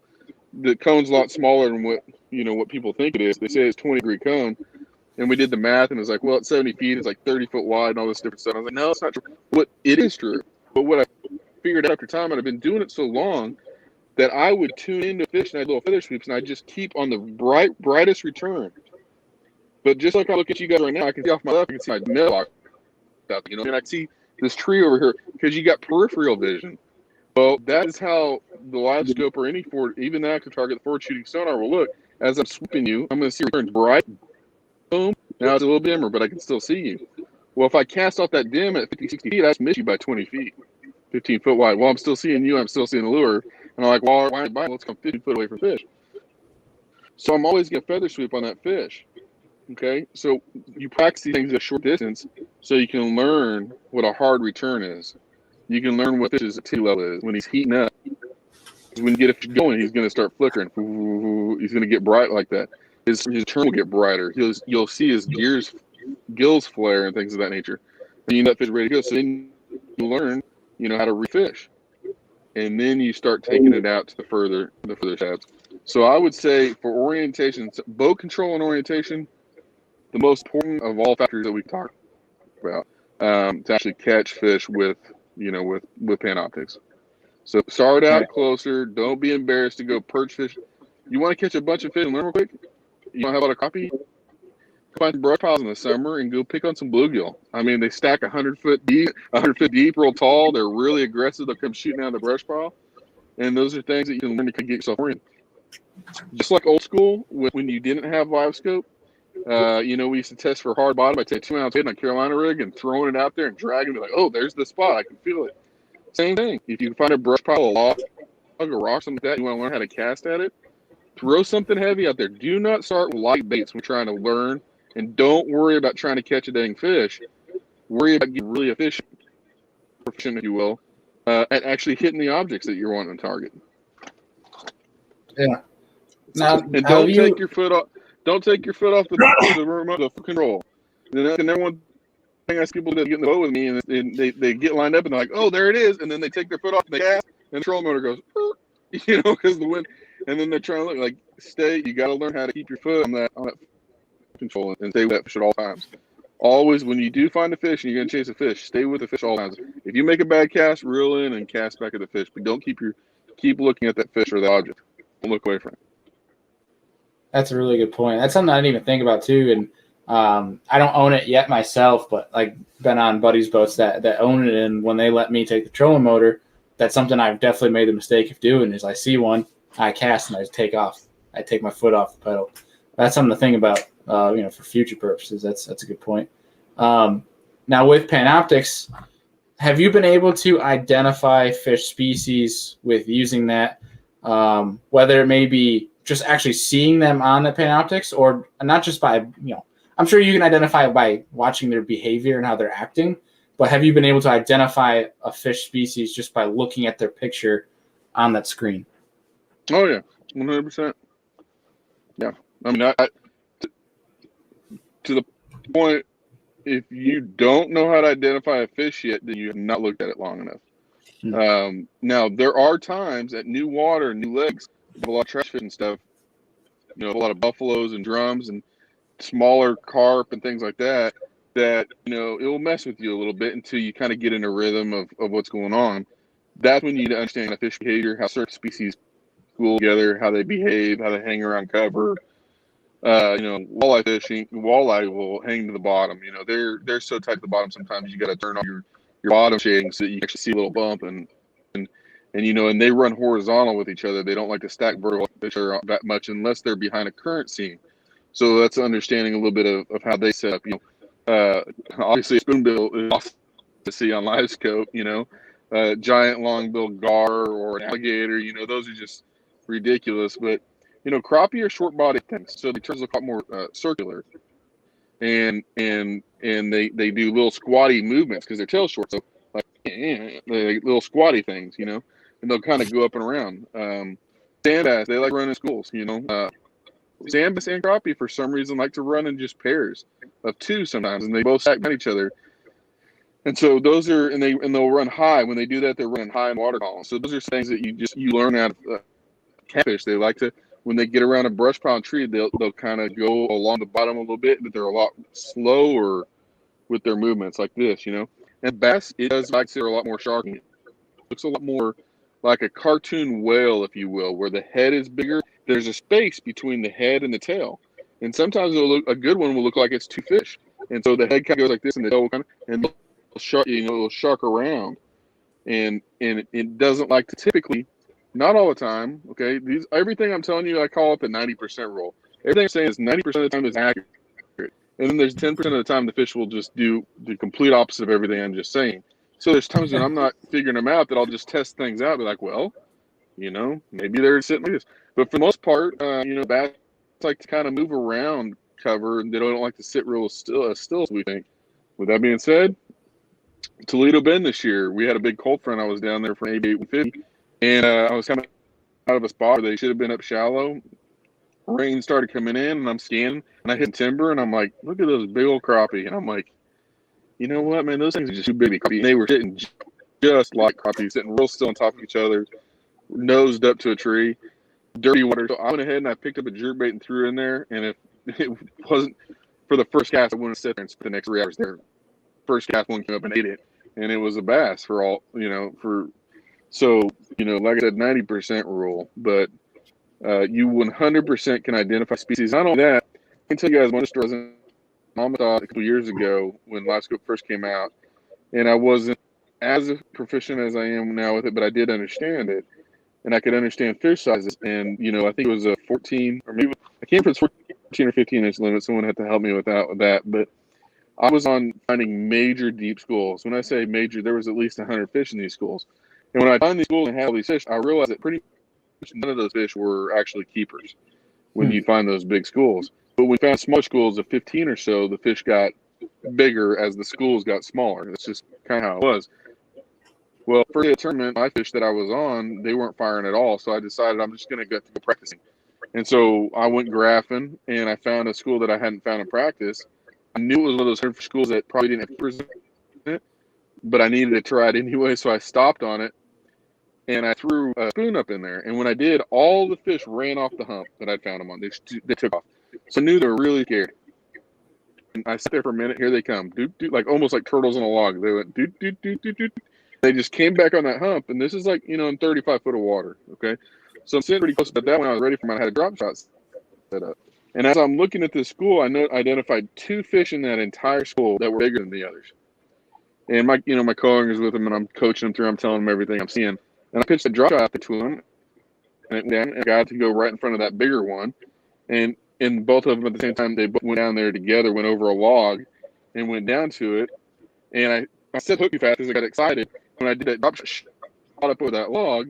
the cone's a lot smaller than what people think it is. They say it's 20-degree cone, and we did the math, and it's like, well, it's 70 feet, it's like 30 foot wide, and all this different stuff. I was like, no, it's not true. It is true. But what I figured out after time, and I've been doing it so long that I would tune into fish, and I had little feather sweeps, and I just keep on the brightest return. But just like I look at you guys right now, I can see off my left, I can see my mailbox out, and I can see this tree over here because you got peripheral vision. Well, that is how the live scope or any even the active target, the forward shooting sonar will look. As I'm swooping you, I'm going to see returns bright, boom. Now it's a little dimmer, but I can still see you. Well, if I cast off that dim at 50, 60 feet, I just miss you by 20 feet, 15 foot wide. While I'm still seeing you, I'm still seeing the lure. And I'm like, well, why not? Let's come 50 foot away from fish. So I'm always going to feather sweep on that fish. Okay, so you practice these things at a short distance so you can learn what a hard return is. You can learn what fish's activity level is when he's heating up. When you get a fish going, he's going to start flickering. He's going to get bright like that. His turn will get brighter. You'll see his gills flare and things of that nature. And you know that fish is ready to go. So then you learn, how to refish. And then you start taking it out to the further stabs. So I would say for orientation, boat control and orientation, the most important of all factors that we talk about to actually catch fish with Panoptix. So start out closer. Don't be embarrassed to go perch fish. You want to catch a bunch of fish and learn real quick? You don't have a lot of crappie? Find some brush piles in the summer and go pick on some bluegill. I mean, they stack 100 foot deep, real tall. They're really aggressive. They'll come shooting out of the brush pile. And those are things that you can learn to get yourself oriented. Just like old school, when you didn't have live scope, we used to test for hard bottom by taking 2 ounce weight on a Carolina rig and throwing it out there and dragging it like, oh, there's the spot. I can feel it. Same thing. If you can find a brush pile, a log, a rock, something like that, you want to learn how to cast at it, throw something heavy out there. Do not start with light baits when trying to learn, and don't worry about trying to catch a dang fish. Worry about getting really efficient, if you will, at actually hitting the objects that you're wanting to target. Yeah. Now, and don't take your foot off. Don't take your foot off the remote, the control. And then one thing I see people that get in the boat with me, and they get lined up and they're like, "Oh, there it is," and then they take their foot off and they cast, and the trolling motor goes, because the wind, and then they're trying to look like stay. You got to learn how to keep your foot on that control and stay with that fish at all times. Always, when you do find a fish and you're gonna chase a fish, stay with the fish all times. If you make a bad cast, reel in and cast back at the fish, but don't keep looking at that fish or the object. Don't look away from it. That's a really good point. That's something I didn't even think about too. And I don't own it yet myself, but like been on buddies' boats that own it. And when they let me take the trolling motor, that's something I've definitely made the mistake of doing is I see one, I cast and I just take off. I take my foot off the pedal. That's something to think about for future purposes. That's a good point. Now with Panoptics, have you been able to identify fish species with using that, whether it may be just actually seeing them on the Panoptics, or not just by, I'm sure you can identify by watching their behavior and how they're acting, but have you been able to identify a fish species just by looking at their picture on that screen? Oh yeah, 100%. Yeah, I mean, to the point, if you don't know how to identify a fish yet, then you have not looked at it long enough. Now, there are times at new water, new lakes, a lot of trash fish and stuff, a lot of buffaloes and drums and smaller carp and things like that, it will mess with you a little bit until you kind of get in a rhythm of what's going on. That's when you need to understand the fish behavior, how certain species school together, how they behave, how they hang around cover. Walleye fishing, walleye will hang to the bottom. They're so tight to the bottom sometimes you got to turn on your bottom shading so that you actually see a little bump and they run horizontal with each other. They don't like to stack vertical that much unless they're behind a current seam. So that's understanding a little bit of how they set up. Obviously a spoonbill is awesome to see on live scope. Giant long-billed gar or an alligator. Those are just ridiculous. But crappie are short-bodied things, so they turn look a lot more circular, and they do little squatty movements because their tail's short. So like little squatty things, and they'll kind of go up and around. Sand bass, they like running schools. Sand bass and crappie for some reason like to run in just pairs of two sometimes, and they both stack on each other. And so those are, and they'll run high. When they do that, they're running high in water columns. So those are things that you learn out of catfish. They like to, when they get around a brush pile tree, they'll kind of go along the bottom a little bit, but they're a lot slower with their movements like this, And bass, it does like they're a lot more sharky. It looks a lot more like a cartoon whale, if you will, where the head is bigger. There's a space between the head and the tail, and sometimes a good one will look like it's two fish, and so the head kind of goes like this, and the tail kind of, and it'll shark around, and it doesn't like to typically, not all the time. Okay, everything I'm telling you, I call it the 90% rule. Everything I'm saying is 90% of the time is accurate, and then there's 10% of the time the fish will just do the complete opposite of everything I'm just saying. So there's times when I'm not figuring them out that I'll just test things out, be like, well, maybe they're sitting like this. But for the most part, bass like to kind of move around cover, and they don't like to sit real still as we think. With that being said, Toledo Bend this year, we had a big cold front. I was down there for maybe 850, and I was coming out of a spot where they should have been up shallow. Rain started coming in, and I'm scanning, and I hit timber, and I'm like, look at those big old crappie. And I'm like, you know what, man, those things are just too big to crappie. And they were sitting just like crappie, sitting real still on top of each other, nosed up to a tree, dirty water. So I went ahead and I picked up a jerkbait and threw it in there. And if it wasn't for the first cast, I wouldn't have sat there and spent the next 3 hours there. First cast, one came up and ate it, and it was a bass for all, so, like I said, 90% rule, but you 100% can identify species. Not only that, I can tell you guys one story. I was in a couple years ago when LiveScope first came out, and I wasn't as proficient as I am now with it, but I did understand it, and I could understand fish sizes. And I think it was a 14, or maybe I can't remember if it's 14 or 15 inch limit. Someone had to help me with that, but I was on finding major deep schools. When I say major, there was at least 100 fish in these schools. And when I find these schools and have all these fish, I realized that pretty much none of those fish were actually keepers when you find those big schools. But when we found smaller schools of 15 or so, the fish got bigger as the schools got smaller. That's just kind of how it was. Well, for the tournament, my fish that I was on, they weren't firing at all. So I decided I'm just going to go practicing. And so I went graphing, and I found a school that I hadn't found in practice. I knew it was one of those hundred schools that probably didn't have keepers in it, but I needed to try it anyway, so I stopped on it, and I threw a spoon up in there. And when I did, all the fish ran off the hump that I'd found them on. They took off. So I knew they were really scared. And I sat there for a minute. Here they come. Doot, doot, like almost like turtles on a log. They went doot, doot, doot, doot, doot. They just came back on that hump, and this is like, in 35 foot of water, okay? So I'm sitting pretty close to that when I was ready for mine. I had a drop shot set up. And as I'm looking at this school, I identified 2 fish in that entire school that were bigger than the others. And my co-owners with them, and I'm coaching them through. I'm telling them everything I'm seeing. And I pitched a drop shot to them, and I got to go right in front of that bigger one. And and both of them at the same time, they both went down there together, went over a log, and went down to it. And I said hook too fast because I got excited. When I did that drop shot up over that log,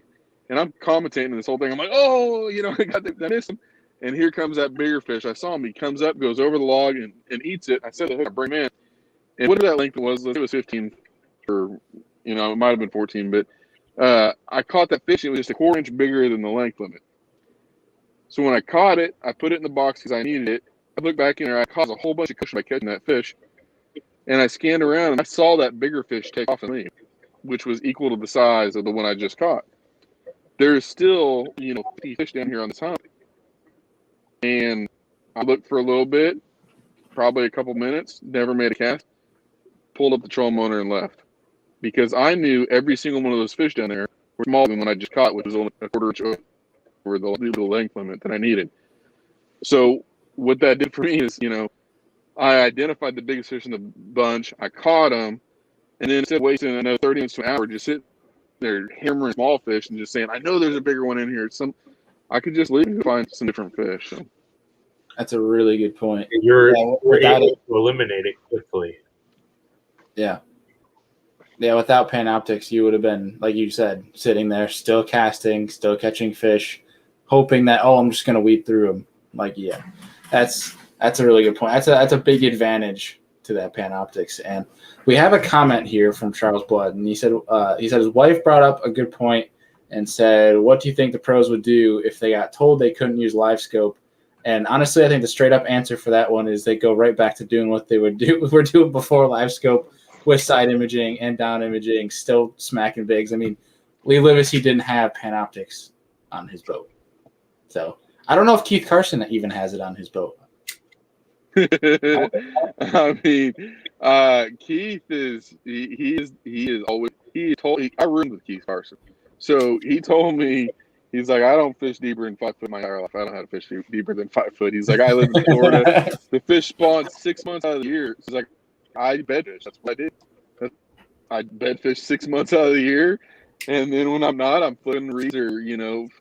and I'm commentating this whole thing. I'm like, oh, I missed him. And here comes that bigger fish. I saw him. He comes up, goes over the log, and eats it. I said the hook, I bring him in. And whatever that length was, it was 15 or, it might have been 14. But I caught that fish. It was just a quarter inch bigger than the length limit. So when I caught it, I put it in the box because I needed it. I looked back in there. I caused a whole bunch of cushion by catching that fish. And I scanned around, and I saw that bigger fish take off and leave, which was equal to the size of the one I just caught. There's still, 50 fish down here on this hump. And I looked for a little bit, probably a couple minutes, never made a cast, pulled up the trolling motor and left. Because I knew every single one of those fish down there were smaller than what I just caught, which was only a quarter inch over the length limit that I needed. So what that did for me is, I identified the biggest fish in the bunch. I caught them, and then instead of wasting another 30 minutes to an hour just sitting there hammering small fish and just saying, I know there's a bigger one in here. I could just leave and find some different fish. So. That's a really good point. You're able to eliminate it quickly. Yeah. Yeah, without Panoptics, you would have been, like you said, sitting there, still casting, still catching fish, hoping that, I'm just going to weed through them. That's a really good point. That's a big advantage to that Panoptics. And we have a comment here from Charles Blood, and he said his wife brought up a good point and said, what do you think the pros would do if they got told they couldn't use live scope? And honestly, I think the straight up answer for that one is they go right back to doing what they were doing before live scope, with side imaging and down imaging, still smacking bigs. I mean, Lee Livesey didn't have Panoptics on his boat. So I don't know if Keith Carson even has it on his boat. I mean, Keith I roomed with Keith Carson. So he told me, he's like, I don't fish deeper than 5 foot my entire life. I don't know how to fish deeper than 5 foot. He's like, I live in Florida. The fish spawn 6 months out of the year. He's like, I bed fish. That's what I did. I bed fish 6 months out of the year. And then when I'm not, I'm flipping reeds or,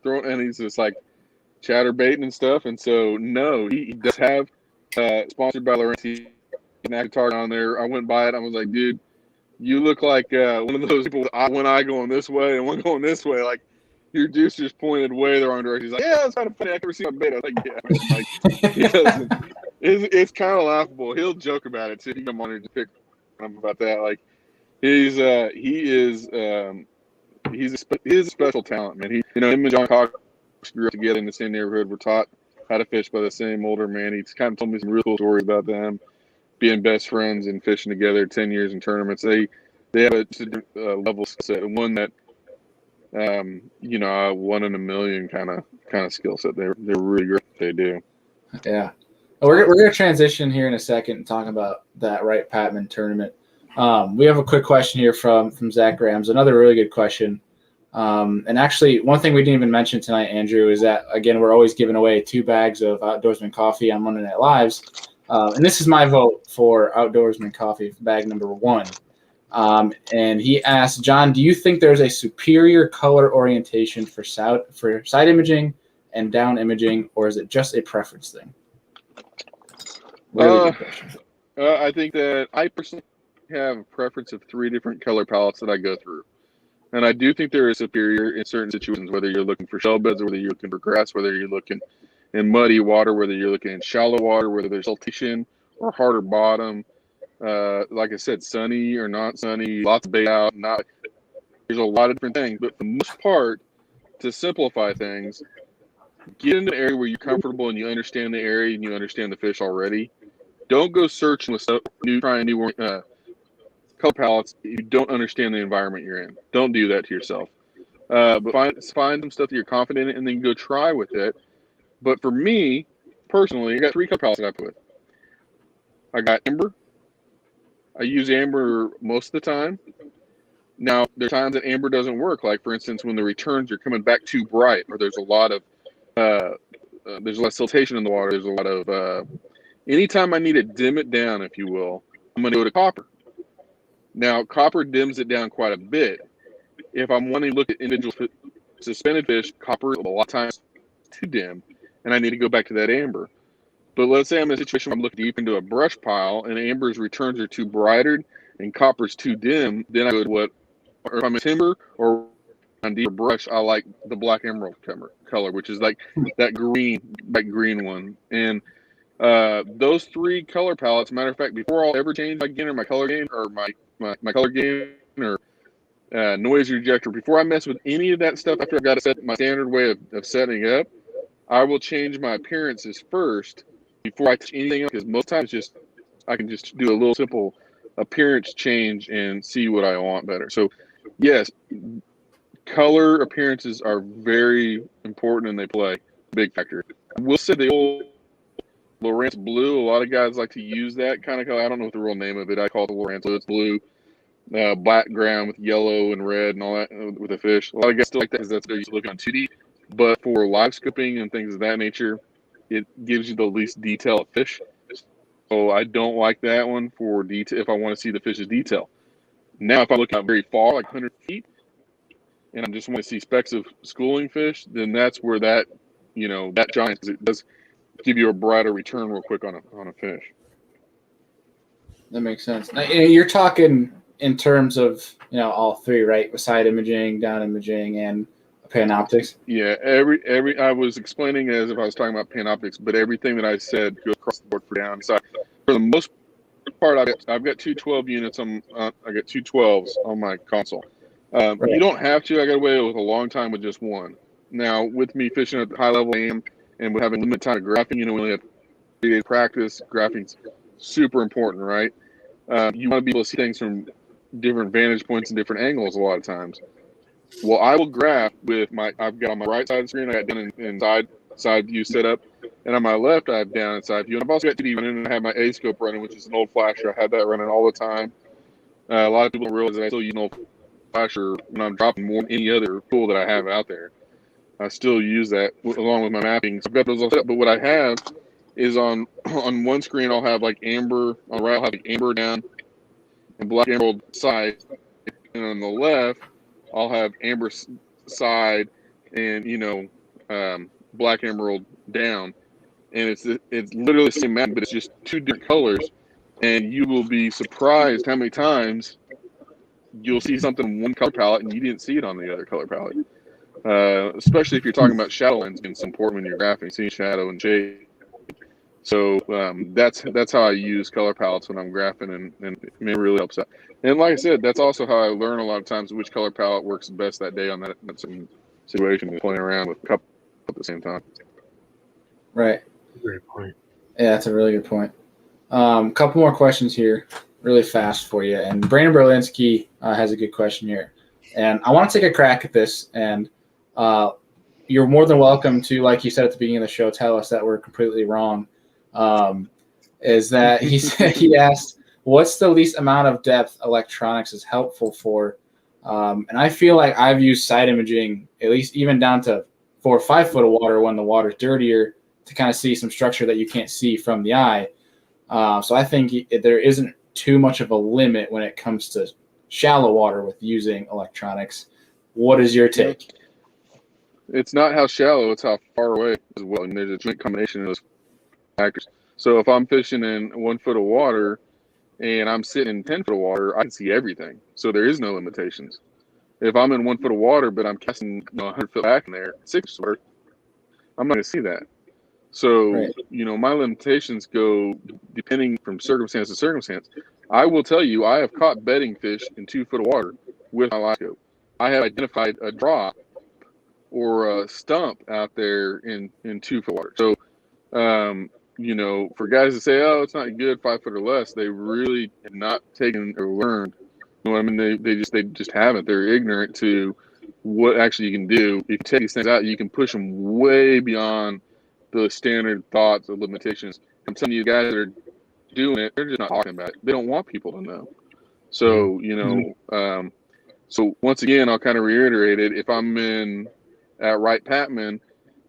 throwing, and he's just like chatterbaiting and stuff. And so, no, he does have sponsored by Laurenti and Avatar on there. I went by it. I was like, dude, you look like one of those people with one eye going this way and one going this way. Like, your juice just pointed way the wrong direction. He's like, yeah, it's kind of funny. I can see my bait. I was like, yeah. He doesn't. It's kind of laughable. He'll joke about it too. He come on here to pick about that. Like, he's a special talent, man. Him and John Cox grew up together in the same neighborhood. We're taught how to fish by the same older man. He's kind of told me some real cool stories about them being best friends and fishing together 10 years in tournaments. They have a level set, and one that one in a million kind of skill set. They're really great at what they do. Yeah. We're going to transition here in a second and talk about that Wright Patman tournament. We have a quick question here from Zach Grams, another really good question. And actually, one thing we didn't even mention tonight, Andrew, is that, again, we're always giving away 2 bags of Outdoorsman coffee on Monday Night Lives. And this is my vote for Outdoorsman coffee, bag number 1. And he asked, John, do you think there's a superior color orientation for side imaging and down imaging, or is it just a preference thing? Really good question. I think that I personally have a preference of 3 different color palettes that I go through. And I do think there is superior in certain situations, whether you're looking for shell beds, whether you're looking for grass, whether you're looking in muddy water, whether you're looking in shallow water, whether there's siltation or harder bottom. Like I said, sunny or not sunny, lots of bait out, not. There's a lot of different things. But for the most part, to simplify things, get into an area where you're comfortable and you understand the area and you understand the fish already. Don't go searching with stuff, trying new color palettes if you don't understand the environment you're in. Don't do that to yourself. But find some stuff that you're confident in and then go try with it. But for me, personally, I got 3 color palettes that I put with. I got amber. I use amber most of the time. Now, there's times that amber doesn't work. Like, for instance, when the returns are coming back too bright, or there's a lot of siltation in the water. There's a lot of anytime I need to dim it down, if you will, I'm going to go to copper. Now, copper dims it down quite a bit. If I'm wanting to look at individual suspended fish, copper is a lot of times too dim, and I need to go back to that amber. But let's say I'm in a situation where I'm looking deep into a brush pile and amber's returns are too brighter and copper's too dim, then I go to what, or if I'm in timber or on deeper brush, I like the black emerald color, which is like that green one. And those three color palettes, matter of fact, before I'll ever change my color game or my color game or noise rejector, before I mess with any of that stuff, after I've got to set my standard way of setting it up, I will change my appearances first before I touch anything else, because most times I can just do a little simple appearance change and see what I want better. So yes, color appearances are very important and they play a big factor. I will say the old Lowrance blue, a lot of guys like to use that kind of color. I don't know what the real name of it. I call it the Lowrance blue. It's blue, background with yellow and red and all that with a fish. A lot of guys still like that because that's they're used to looking on 2D. But for live scooping and things of that nature, it gives you the least detail of fish. So I don't like that one for detail if I want to see the fish's detail. Now, if I look out very far, like 100 feet, and I just want to see specks of schooling fish, then that's where that giant, because it does give you a brighter return real quick on a fish. That makes sense. Now, you're talking in terms of all three, right? With side imaging, down imaging, and Panoptics. Yeah, every I was explaining as if I was talking about Panoptics, but everything that I said goes across the board for down. So for the most part, I've got two 12 units. I got two 12s on my console. Right. You don't have to. I got away with a long time with just one. Now with me fishing at the high level I am, and with having limited time of graphing, we only have 3 days practice. Graphing's super important, right? You want to be able to see things from different vantage points and different angles a lot of times. Well, I will graph with I've got on my right side of the screen, I got down in side view set up, and on my left, I have down in side view. And I've also got 2D running, and I have my AFTCO running, which is an old flasher. I have that running all the time. A lot of people don't realize that I still use an old flasher when I'm dropping more than any other tool that I have out there. I still use that along with my mapping. So I've got those all set up, but what I have is on one screen, I'll have like amber, on the right, I'll have like amber down and black emerald side, and on the left, I'll have amber side and black emerald down, and it's literally the same map, but it's just 2 different colors, and you will be surprised how many times you'll see something in one color palette and you didn't see it on the other color palette. Especially if you're talking about shadow lines, it's important when you're graphing, seeing shadow and shade. So that's how I use color palettes when I'm graphing, and it really helps out. And like I said, that's also how I learn a lot of times which color palette works best that day on that certain situation, playing around with a couple at the same time. Right. Great point. Yeah, that's a really good point. Couple more questions here, really fast for you. And Brandon Berlinski has a good question here. And I want to take a crack at this. And you're more than welcome to, like you said at the beginning of the show, tell us that we're completely wrong. Is that he asked, what's the least amount of depth electronics is helpful for? And I feel like I've used side imaging, at least even down to 4 or 5 foot of water when the water's dirtier, to kind of see some structure that you can't see from the eye. So I think there isn't too much of a limit when it comes to shallow water with using electronics. What is your take? It's not how shallow, it's how far away as well. And there's a joint combination of those factors. So if I'm fishing in 1 foot of water and I'm sitting in 10 foot of water, I can see everything. So there is no limitations. If I'm in 1 foot of water, but I'm casting 100 foot back in there, 6 foot, I'm not going to see that. So, right. My limitations go depending from circumstance to circumstance. I will tell you, I have caught bedding fish in 2 foot of water with my live scope. I have identified a drop or a stump out there in 2 foot water. So, for guys to say, oh, it's not good 5 foot or less, they really have not taken or learned. You know what I mean? They just haven't. They're ignorant to what actually you can do. If you take these things out, you can push them way beyond the standard thoughts of limitations. I'm telling you, guys that are doing it, they're just not talking about it. They don't want people to know. So, so once again, I'll kind of reiterate it. If I'm at Wright Patman,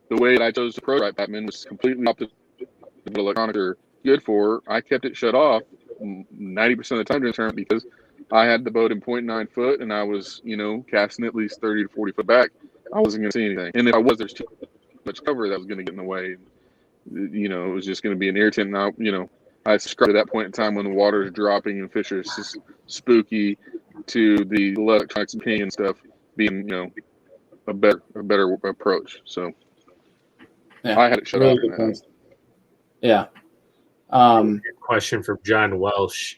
the way that I chose to pro Wright Patman was completely opposite of what electronics are good for. I kept it shut off 90% of the time during the tournament because I had the boat in 0.9 foot and I was, casting at least 30 to 40 foot back. I wasn't going to see anything. And if I was, there's too much cover that was going to get in the way. it was just going to be an irritant. Now, I subscribe to that point in time when the water is dropping and fish are spooky, to the electronics and ping and stuff being, a better approach. So Yeah, I had it shut really off. good points. Yeah. Question from John Welsh.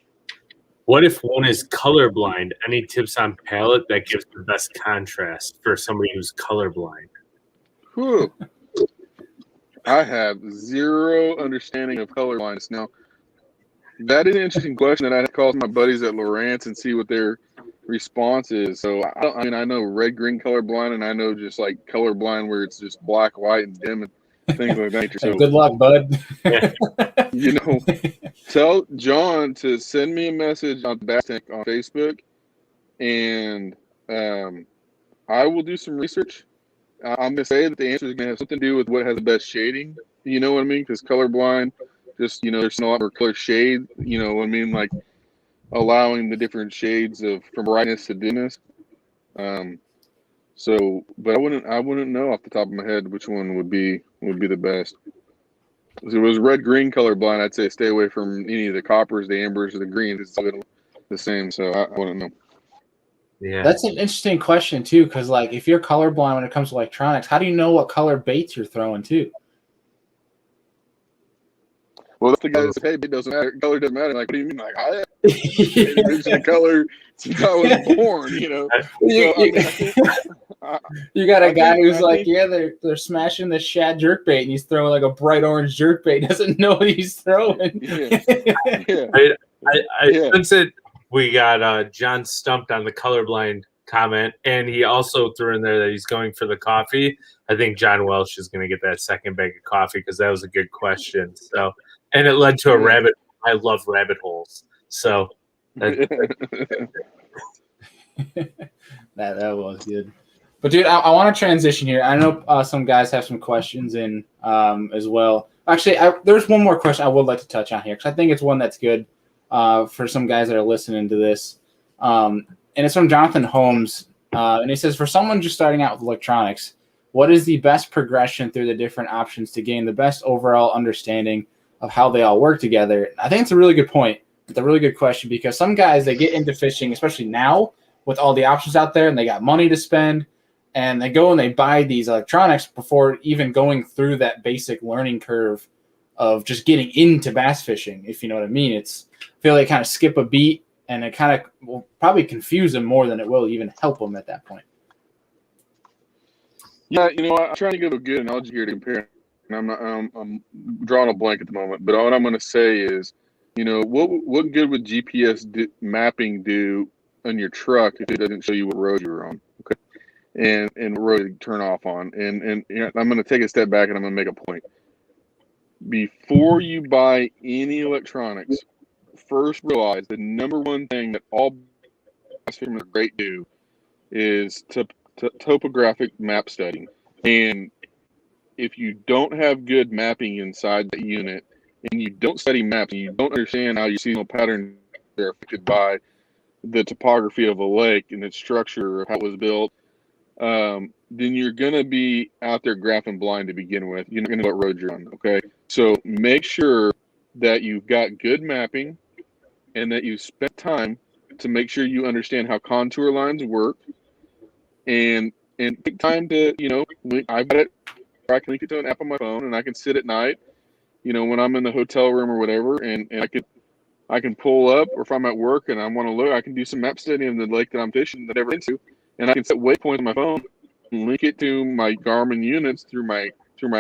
What if one is colorblind? Any tips on palette that gives the best contrast for somebody who's colorblind? Whew. I have zero understanding of color blindness. Now, that is an interesting question that I had to call my buddies at Lowrance and see what their response is. So, I know red, green colorblind, and I know just like colorblind where it's just black, white, and dim and things like that. So, good luck, bud. Tell John to send me a message on Backtrack on Facebook, and I will do some research. I'm going to say that the answer is going to have something to do with what has the best shading. You know what I mean? Because colorblind, just, there's a lot more color shade. You know what I mean? Like allowing the different shades from brightness to dimness. But I wouldn't know off the top of my head which one would be the best. If it was red green colorblind, I'd say stay away from any of the coppers, the ambers, or the greens. It's all the same. So I wouldn't know. Yeah, that's an interesting question too, because like if you're colorblind when it comes to electronics, how do you know what color baits you're throwing too? Well, that's the guy that said, "Hey, it doesn't matter. Color doesn't matter." Like, what do you mean? Like, I paid attention to color since I was born. You got a guy who's like, they're smashing the shad jerkbait, and he's throwing like a bright orange jerkbait. Doesn't know what he's throwing. Since we got John stumped on the colorblind comment, and he also threw in there that he's going for the coffee. I think John Welsh is going to get that second bag of coffee because that was a good question. So, and it led to a rabbit. I love rabbit holes. So that was good. But dude, I want to transition here. I know some guys have some questions in as well. Actually, there's one more question I would like to touch on here because I think it's one that's good for some guys that are listening to this. And it's from Jonathan Holmes. And he says, for someone just starting out with electronics, what is the best progression through the different options to gain the best overall understanding of how they all work together? I think it's a really good point. It's a really good question because some guys, they get into fishing, especially now with all the options out there, and they got money to spend, and they go and they buy these electronics before even going through that basic learning curve of just getting into bass fishing, if you know what I mean. I feel like kind of skip a beat, and it kind of will probably confuse them more than it will even help them at that point. Yeah, I'm trying to give a good analogy here to compare. And I'm drawing a blank at the moment, but what I'm going to say is, what good would GPS mapping do on your truck if it doesn't show you what road you're on? Okay, and what road to turn off on. And I'm going to take a step back and I'm going to make a point. Before you buy any electronics, first realize the number one thing that all bass fishermen are great do is topographic map studying. And if you don't have good mapping inside the unit, and you don't study maps, and you don't understand how your seasonal patterns are affected by the topography of a lake and its structure, how it was built, then you're going to be out there graphing blind to begin with. You're not going to know what road you're on, okay? So make sure that you've got good mapping and that you spent time to make sure you understand how contour lines work, and take time to, I've got it, I can link it to an app on my phone, and I can sit at night, when I'm in the hotel room or whatever, and I can pull up, or if I'm at work and I want to look, I can do some map study in the lake that I'm fishing that I've never been to, and I can set waypoints on my phone and link it to my Garmin units through my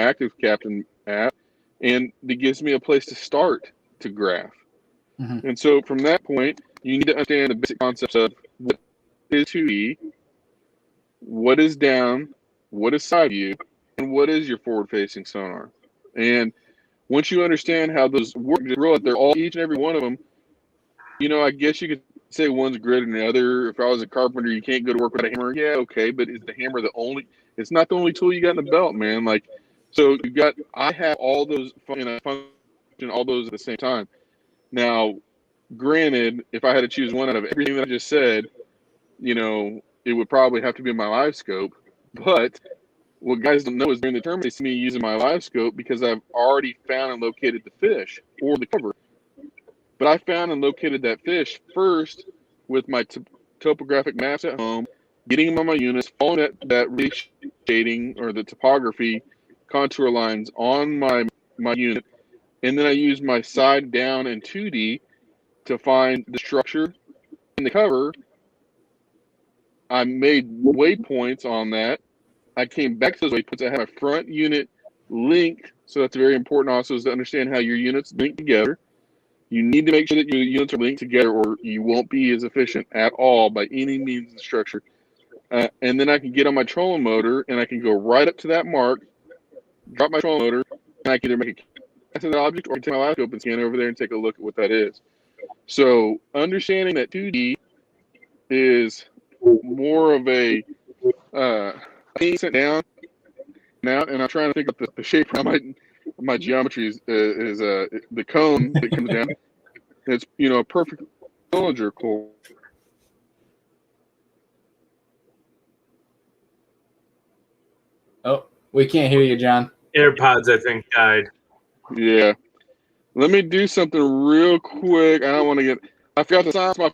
Active Captain app, and it gives me a place to start to graph. Mm-hmm. And so from that point, you need to understand the basic concepts of what is 2E, what is down, what is side view, and what is your forward-facing sonar. And once you understand how those work, just realize they're all, each and every one of them, I guess you could say one's greater than the other. If I was a carpenter, you can't go to work with a hammer. Yeah, okay, but is the hammer it's not the only tool you got in the belt, man. Like, so I have all those, and I function all those at the same time. Now, granted, if I had to choose one out of everything that I just said, it would probably have to be my live scope, but what guys don't know is during the tournament, they see me using my live scope because I've already found and located the fish or the cover. But I found and located that fish first with my topographic maps at home, getting them on my units, following that shading or the topography contour lines on my unit, and then I use my side down and 2D to find the structure in the cover. I made waypoints on that. I came back to those waypoints. I had my front unit linked, so that's very important also is to understand how your units link together. You need to make sure that your units are linked together or you won't be as efficient at all by any means of structure. And then I can get on my trolling motor and I can go right up to that mark, drop my trolling motor, and I can either make a cast of that object or I can take my live scope and scan over there and take a look at what that is. So understanding that 2D is more of a sent down now, and I'm trying to think of the shape around my geometry is the cone that comes down. It's a perfect cylindrical. Oh, we can't hear you, John. AirPods, I think, died. Yeah. Let me do something real quick. I don't want to get. I forgot to silence my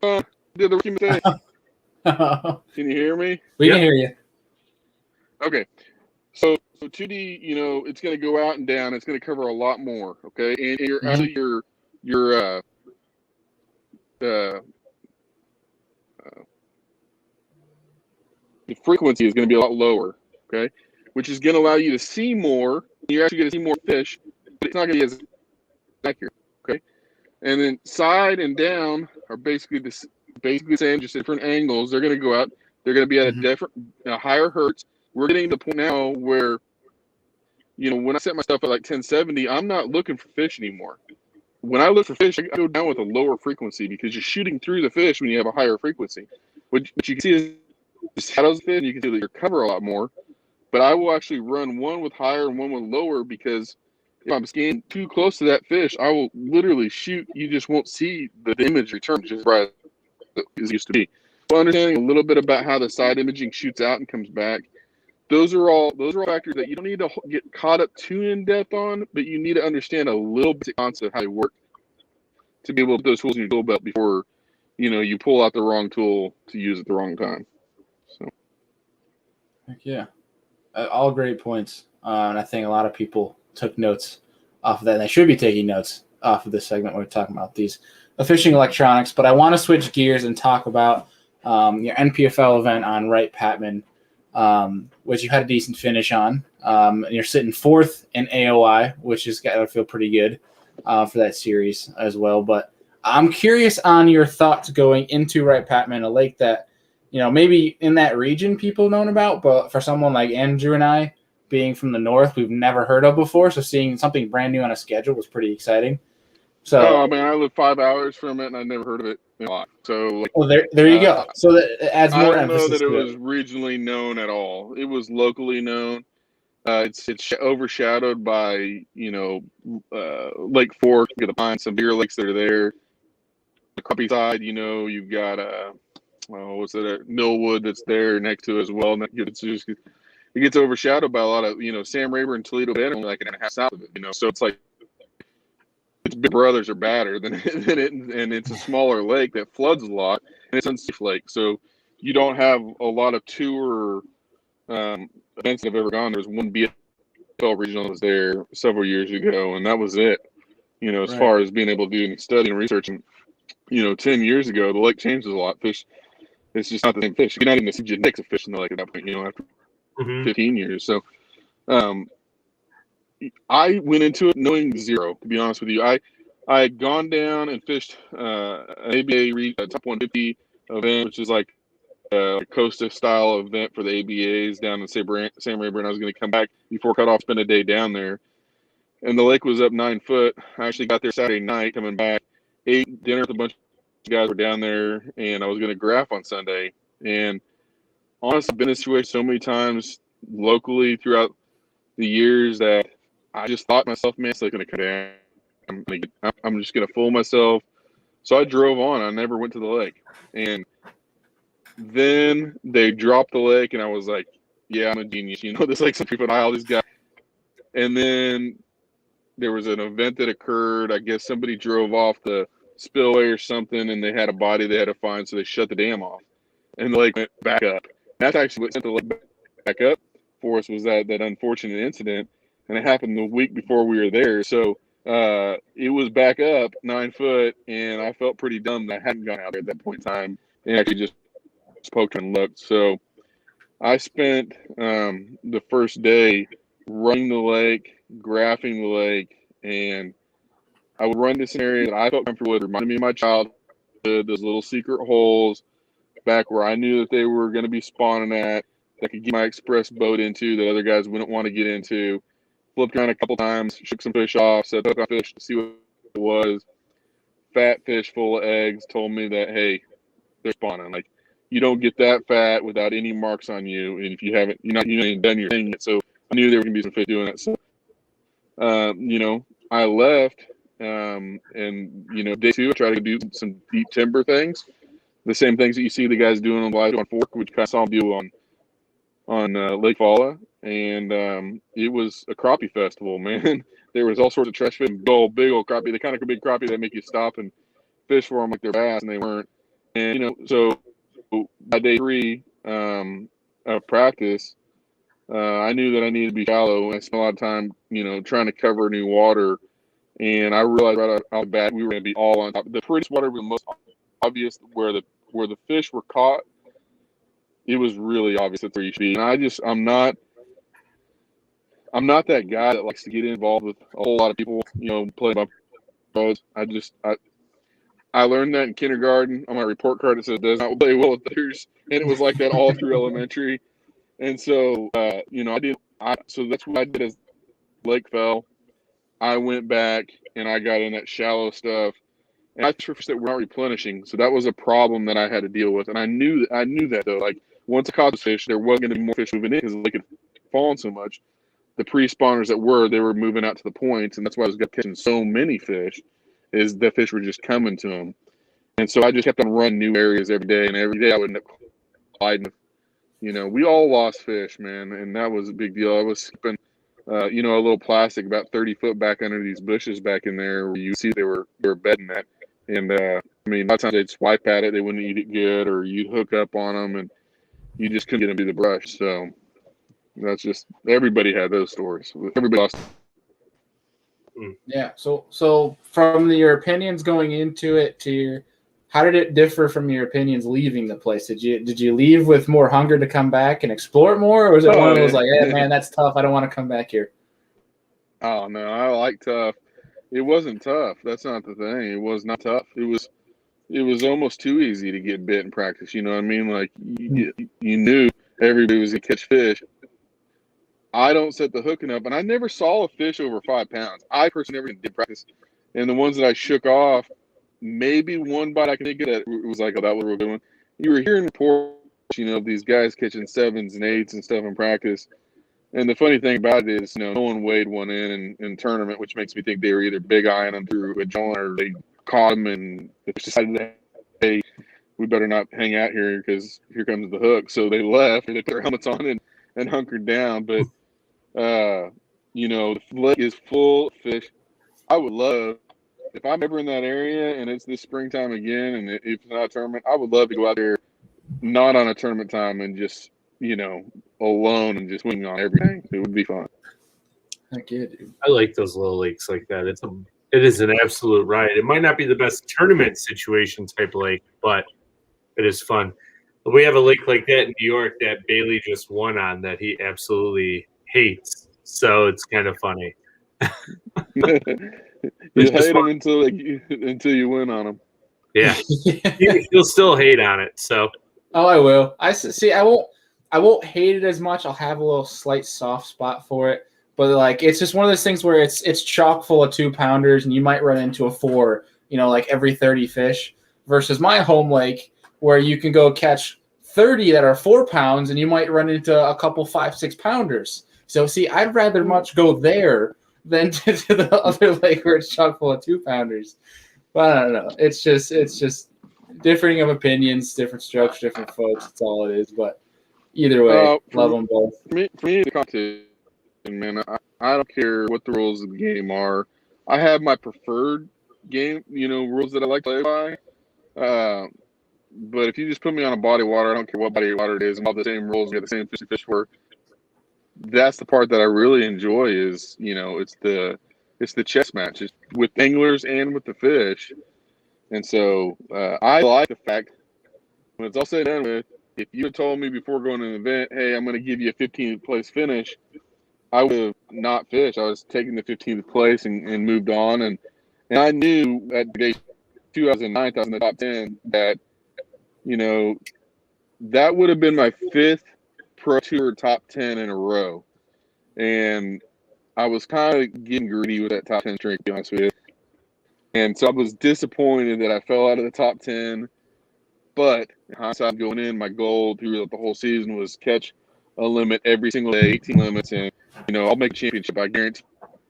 phone. Did the rookie mistake. Can you hear me? We can hear you. Okay. So 2D, it's going to go out and down. It's going to cover a lot more. Okay, and the frequency is going to be a lot lower. Okay, which is going to allow you to see more. You're actually going to see more fish, but it's not going to be as accurate. Okay, and then side and down are basically the same, just different angles. They're going to go out. They're going to be at a higher hertz. We're getting to the point now where, when I set my stuff at like 1070, I'm not looking for fish anymore. When I look for fish, I go down with a lower frequency because you're shooting through the fish when you have a higher frequency. What you can see is the shadows of the fish, and you can see that your cover a lot more. But I will actually run one with higher and one with lower because if I'm scanning too close to that fish, I will literally shoot. You just won't see the image return just right as it used to be. So understanding a little bit about how the side imaging shoots out and comes back. Those are all factors that you don't need to get caught up too in depth on, but you need to understand a little bit concept of how they work to be able to put those tools in your tool belt before you pull out the wrong tool to use at the wrong time. So, heck yeah, all great points, and I think a lot of people took notes off of that, and they should be taking notes off of this segment. We're talking about these fishing electronics, but I want to switch gears and talk about your NPFL event on Wright Patman. Which you had a decent finish on. And you're sitting fourth in AOI, which has got to feel pretty good for that series as well. But I'm curious on your thoughts going into Wright Patman, a lake that, maybe in that region people known about, but for someone like Andrew and I, being from the north, we've never heard of before. So seeing something brand new on a schedule was pretty exciting. So, I live 5 hours from it, and I never heard of it a lot. So, there you go. So that adds more emphasis. I don't know that it was regionally known at all. It was locally known. It's overshadowed by Lake Fork, you got the Pine, some bigger lakes that are there. The Crappie side, you've got Millwood that's there next to it as well. And it gets overshadowed by a lot of Sam Rayburn, Toledo Bend, only like an hour and a half south of it. So it's like. Its big brothers are badder than it, and it's a smaller lake that floods a lot, and it's an unsafe lake. So you don't have a lot of tour events that have ever gone. There was one BFL regional that was there several years ago, and that was it. As far as being able to do any study and research, and 10 years ago, the lake changes a lot. Fish, it's just not the same fish. You're not even the genetics of fish in the lake at that point. After 15 years, so. I went into it knowing zero, to be honest with you. I had gone down and fished an ABA top 150 event, which is like a Costa style event for the ABAs down in Sam Rayburn. I was going to come back before cutoff, spend a day down there. And the lake was up 9 foot. I actually got there Saturday night, coming back, ate dinner with a bunch of guys who were down there, and I was going to graph on Sunday. And honestly, I've been in this situation so many times locally throughout the years that I just thought to myself, man, it's like going to come down. I'm just going to fool myself. So I drove on. I never went to the lake. And then they dropped the lake, and I was like, yeah, I'm a genius. You know, there's like some people and all these guys. And then there was an event that occurred. I guess somebody drove off the spillway or something, and they had a body they had to find, so they shut the dam off. And the lake went back up. That's actually what sent the lake back up for us, was that unfortunate incident. And it happened the week before we were there. So it was back up 9 foot, and I felt pretty dumb that I hadn't gone out there at that point in time and actually just poked and looked. So I spent the first day running the lake, graphing the lake, and I would run this area that I felt comfortable with. It reminded me of my childhood, those little secret holes back where I knew that they were going to be spawning at, that I could get my express boat into that other guys wouldn't want to get into. Flipped around a couple times, shook some fish off, set up a fish to see what it was. Fat fish full of eggs told me that, hey, they're spawning. Like, you don't get that fat without any marks on you, and if you haven't, you ain't done your thing yet. So I knew there were going to be some fish doing it. So, I left, and day 2 I tried to do some deep timber things, the same things that you see the guys doing on live on Fork, which kind of saw them do on Lake Falla, and it was a crappie festival, man. There was all sorts of trash fish, big old crappie, the kind of big crappie that make you stop and fish for them like they're bass, and they weren't. And so by day 3 of practice, I knew that I needed to be shallow, and I spent a lot of time, trying to cover new water. And I realized right out the bat we were going to be all on top. The prettiest water was the most obvious, where the fish were caught. It was really obvious that's where you should be. And I'm not that guy that likes to get involved with a whole lot of people, playing by boats. I learned that in kindergarten. On my report card, it says does not play well with others, and it was like that all through elementary. And so, so that's what I did as lake fell. I went back and I got in that shallow stuff, and I fished that we're not replenishing. So that was a problem that I had to deal with, and I knew that though. Like, once I caught the fish, there wasn't going to be more fish moving in because the lake had fallen so much. The pre-spawners they were moving out to the points, and that's why I was catching so many fish. Is the fish were just coming to them, and so I just kept on running new areas every day, and every day I would end up gliding. We all lost fish, man, and that was a big deal. I was skipping, a little plastic about 30 foot back under these bushes back in there where you see they were bedding that, and a lot of times they'd swipe at it, they wouldn't eat it good, or you'd hook up on them, and you just couldn't get them through the brush. So that's just, everybody had those stories. Everybody lost. Yeah. So from your opinions going into it to how did it differ from your opinions leaving the place? Did you leave with more hunger to come back and explore more, or was it one of those like, hey man, that's tough, I don't want to come back here? Oh no, I like tough. It wasn't tough. That's not the thing. It was not tough. It was almost too easy to get bit in practice. You know what I mean? Like you knew everybody was gonna catch fish. I don't set the hooking up, and I never saw a fish over 5 pounds. I personally never did practice, and the ones that I shook off, maybe one bite I can think of that was like, oh, that was a real good one. You were hearing reports, of these guys catching 7s and 8s and stuff in practice. And the funny thing about it is, no one weighed one in tournament, which makes me think they were either big eyeing them through a joint or they caught them and they decided that, hey, we better not hang out here because here comes the hook. So they left and they put their helmets on and hunkered down. But the lake is full of fish. I would love, if I'm ever in that area and it's this springtime again and if it's not a tournament, I would love to go out there, not on a tournament time, and just, alone and just wing on everything. It would be fun. Heck yeah, dude. I like those little lakes like that. It is an absolute ride. It might not be the best tournament situation type lake, but it is fun. We have a lake like that in New York that Bailey just won on that he absolutely hates. So it's kind of funny. You hate them until you win on them. Yeah, he'll still hate on it. So. Oh, I will. I won't hate it as much. I'll have a little slight soft spot for it, but like it's just one of those things where it's chock full of 2-pounders, and you might run into a 4, like every 30 fish. Versus my home lake, where you can go catch 30 that are 4 pounds, and you might run into a couple 5-6 pounders. So see, I'd rather much go there than to the other lake where it's chock full of 2-pounders. But I don't know. It's just differing of opinions, different strokes, different folks. That's all it is. But Either way, love them both. For me, the competition, man, I don't care what the rules of the game are. I have my preferred game, rules that I like to play by. But if you just put me on a body of water, I don't care what body of water it is, and all the same rules, we get the same fish for. That's the part that I really enjoy. Is it's the chess match. It's with anglers and with the fish, and so I like the fact when it's all said and done with. If you had told me before going to an event, hey, I'm going to give you a 15th place finish, I would have not fished. I was taking the 15th place and moved on, and I knew at day 2 I was in 9th, I was in the top 10 that. That would have been my 5th Pro Tour top 10 in a row. And I was kind of getting greedy with that top 10 string, to be honest with you. And so I was disappointed that I fell out of the top 10. But in hindsight, going in, my goal through the whole season was catch a limit every single day, 18 limits. And, I'll make a championship. I guarantee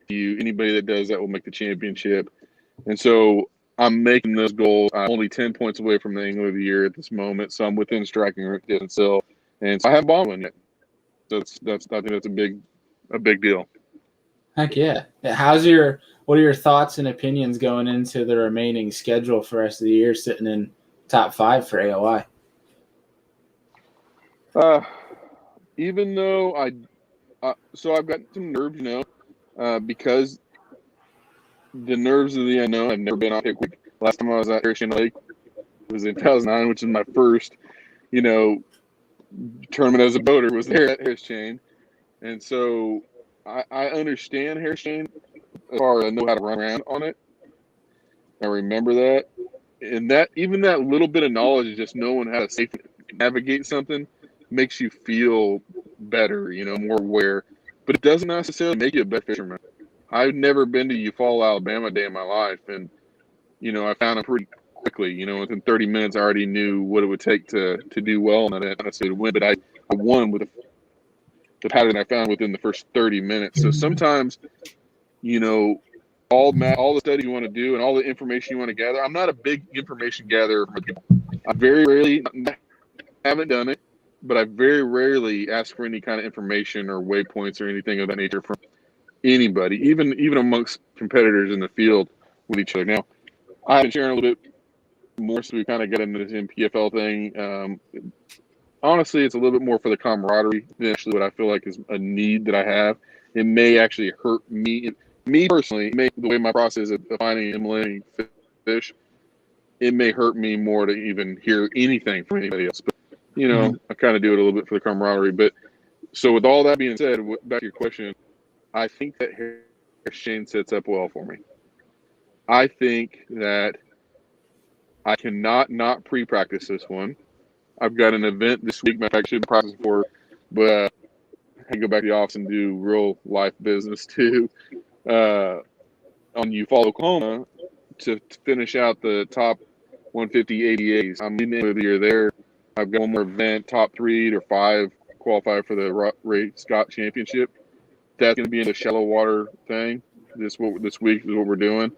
you, anybody that does that will make the championship. And so I'm making those goals. I'm only 10 points away from the Angler of the Year at this moment, so I'm within striking distance. So, and so I haven't bombed one yet. So I think that's a big deal. Heck yeah! What are your thoughts and opinions going into the remaining schedule for the rest of the year, sitting in top 5 for AOI? Even though I've got some nerves, because. The nerves of the unknown. I've never been on pick week. Last time I was at Harrison Lake was in 2009, which is my first, tournament as a boater was there at Harris Chain. And so I understand Harris Chain as far as I know how to run around on it. I remember that. And that even that little bit of knowledge of just knowing how to safely navigate something makes you feel better, more aware. But it doesn't necessarily make you a better fisherman. I've never been to Eufaula, Alabama a day in my life, and I found it pretty quickly. Within 30 minutes, I already knew what it would take to do well, and I didn't necessarily win, but I won with the pattern I found within the first 30 minutes. So sometimes, all the study you want to do and all the information you want to gather. I'm not a big information gatherer for people. I very rarely haven't done it, but I very rarely ask for any kind of information or waypoints or anything of that nature from anybody, even amongst competitors in the field with each other. Now, I've been sharing a little bit more, so we kind of got into this NPFL thing. Honestly, it's a little bit more for the camaraderie than actually what I feel like is a need that I have. It may actually hurt me personally. The way my process of finding and eliminating fish, it may hurt me more to even hear anything from anybody else. But I kind of do it a little bit for the camaraderie. But so with all that being said, back to your question. I think that Harris Chain sets up well for me. I think that I cannot not pre-practice this one. I've got an event this week. I should be practicing for, but I go back to the office and do real life business too. On Eufaula, Oklahoma, to finish out the top 150 ADAs. I'm in the end of the year there. I've got one more event, top 3 or 5 qualify for the Ray Scott Championship. That's going to be in the shallow water thing. This week is what we're doing.